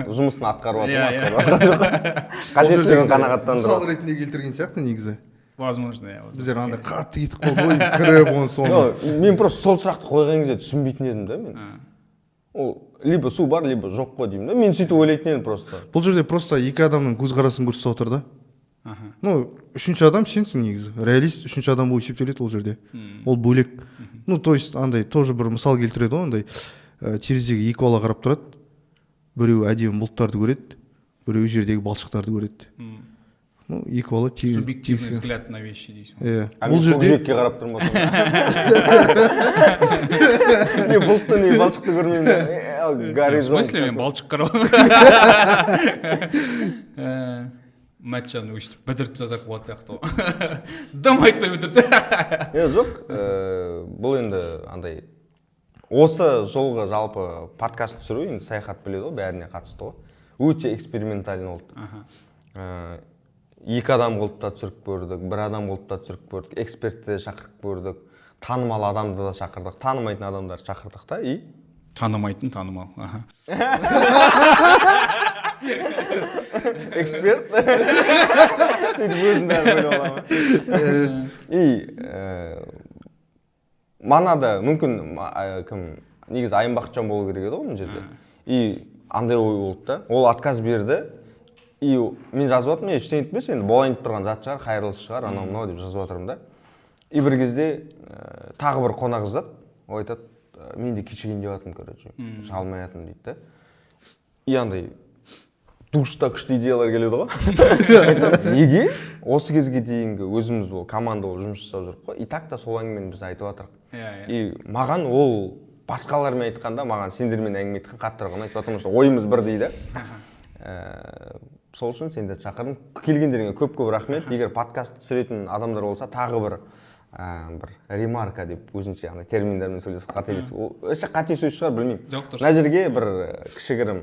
жұмысын атқарып жатыр. Қажеттілігін қанағаттандырады. Мысал ретінде келтірген сияқты негізі. Возможно, біздер андай қатты кетіп қалды ғой, кіріп оны соны. Мен просто сол сұрақты қойған кезде түсінбейтін едім да мен. Ол либо су бар, либо жоқ қой деймін да. Мен сөйтіп ойлайтын едім просто. Бұл жерде просто екі адамның көзқарасын көрсетіп отыр да. Ну, үшінші адам сенсің негізі. Реалист үшінші адам болып есептеледі ол жерде. Ол бөлек. Ну, то есть андай тоже бір мысал келтіреді ғой, андай терезеге екі бала қарап тұрады. Біреу әдемі бұлттарды көреді, біреу жердегі балшықтарды көреді. Ну, екі бала субъективный взгляд на вещи дейсің. Бұл жерде көкжиекке қарап тұрмын. Не бұлтты, не балшықты көрмеймін. В смысле мен балшық қарап? Мәтжан өйстіп бітіріп жазақ болады сияқты ғой. Дым айтпай бітірді. Жоқ, бұл енді андай осы жылғы жалпы подкаст түсіру, енді саяхат біледі ғой, бәріне қатысты ғой. Өте экспериментальный болды. Екі адам қылып та түсіріп көрдік, бір адам қылып та түсіріп көрдік, экспертті шақырып көрдік, танымал адамды да шақырдық, танымайтын адамдарды шақырдық та, и танымайтын, танымал. Эксперт. Сөйтіп өзін бәрі бөлі оламын. И манада мүмкін негізі Айым Бақытжан болу керек еді ғой мына жерде. И андай ой болды да, ол отказ берді. И мен жазып жатырмын, ештеңе етпес, енді болайын деп тұрған зат шығар, қайырлысы шығар, анау-мынау деп жазып жатырмын да. И бір кезде тағы бір қонақ жазады, ол айтады, мен де кешегенде жатырмын, короче, жалмай жатырмын дейді да. И андай душта күшті идеялар келеді ғой. Неге? Осы кезге дейінгі өзіміз бол, команда бол жұмыс жасап жүріп қой. И так та сол әңгімені біз айтып жатырық. И маған ол басқалармен айтқанда, маған сендермен әңгіме айтқан қаттырақ ұнайды, потому что ойымыз бір дейді. Сол үшін сендерді шақырдым. Келгендеріңе көп-көп рахмет. Егер подкаст түсіретін адамдар болса, тағы бір ремарка деп өзінше терминдермен сөйлесіп қателесіп. Өші қате сөз шығар, білмеймін. Мына жерге бір кішігірім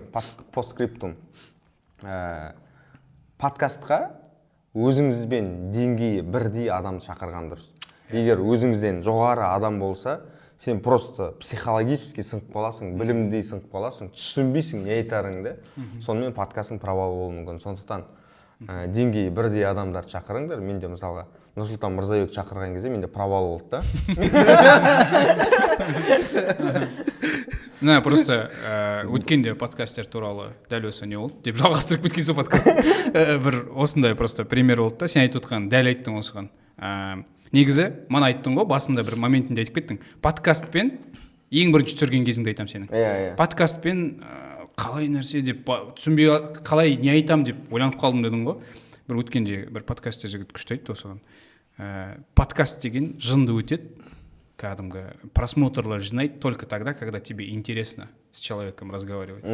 постскриптум. Подкастқа өзіңізбен деңгейі бірдей адамды шақырған дұрыс. Егер өзіңізден жоғары адам болса, сен просто психологически сынып қаласың, білімдей сынып қаласың, түсінбейсің не айтарыңды. Сонымен подкастың провалы болуы мүмкін. Сондықтан деңгейі бірдей адамдар шақырыңдар. Менде мысалға Нұрсұлтан Мырзабек шақырған кезде менде провал болды да. Просто өткенде подкастер туралы дәл осы не болды деп жалғастырып кеткен сол подкаст. Бір осындай просто пример болды да, сен айтып отқан дәл айттың осыған. Негізі мана айттың ғой, басында бір моментінде айтып кеттің. Подкастпен ең бірінші түсірген кезіңді айтам сенің. Подкастпен қалай нәрсе деп түсінбей қалай не айтам деп ойланып қалдым дедің ғой. Бір өткенде бір подкастер жігіт күшті айтты осыған. Подкаст деген жынды өтеді, кәдімгі просмотрлар жинайды только тогда, когда тебе интересно с человеком разговаривать.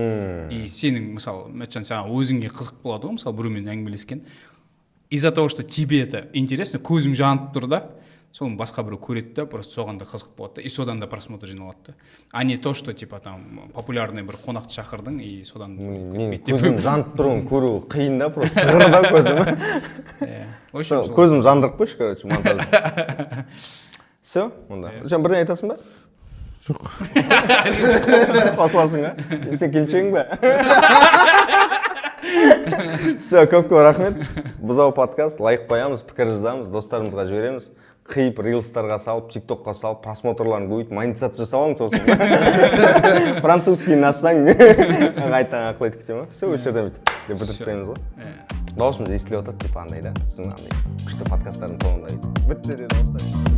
И сенің, мысалы, саған өзіңе қызық болады ғой, мысалы, біреумен әңгімелескен. Из-за того, что тебе это интересно, көзің жанып тұр да, соны басқа біреу көреді да, просто соған да қызық болады да, и содан да просмотр жиналады да. А не то, что типа там популярный бір қонақты шақырдың, и содан... Мен көзім жанып тұрғын көру қиын да, просто сығырда көзім. Көзім жандырып қойшы, короче, монтажда. Все, онда. Сен бірден айтасың ба? Жоқ. Қосыласың ба? Сен келіншегің ба? Все, көп-көп рахмет. Бұзау подкаст, лайк қоямыз, пікір жазамыз, достарымызға жібереміз. Қиып, рилстарға салып, тиктокқа салып, просмотрларын көбейт, монетизация жасауың сосын. Французский насаң, қайтаң ақыл айтып кетем ба? Все, осы жерден бітіртеміз ғой. Дауысымыз естіліп отады, типа андай да. Күшті подкасттардың соңында бітті де дауыстар.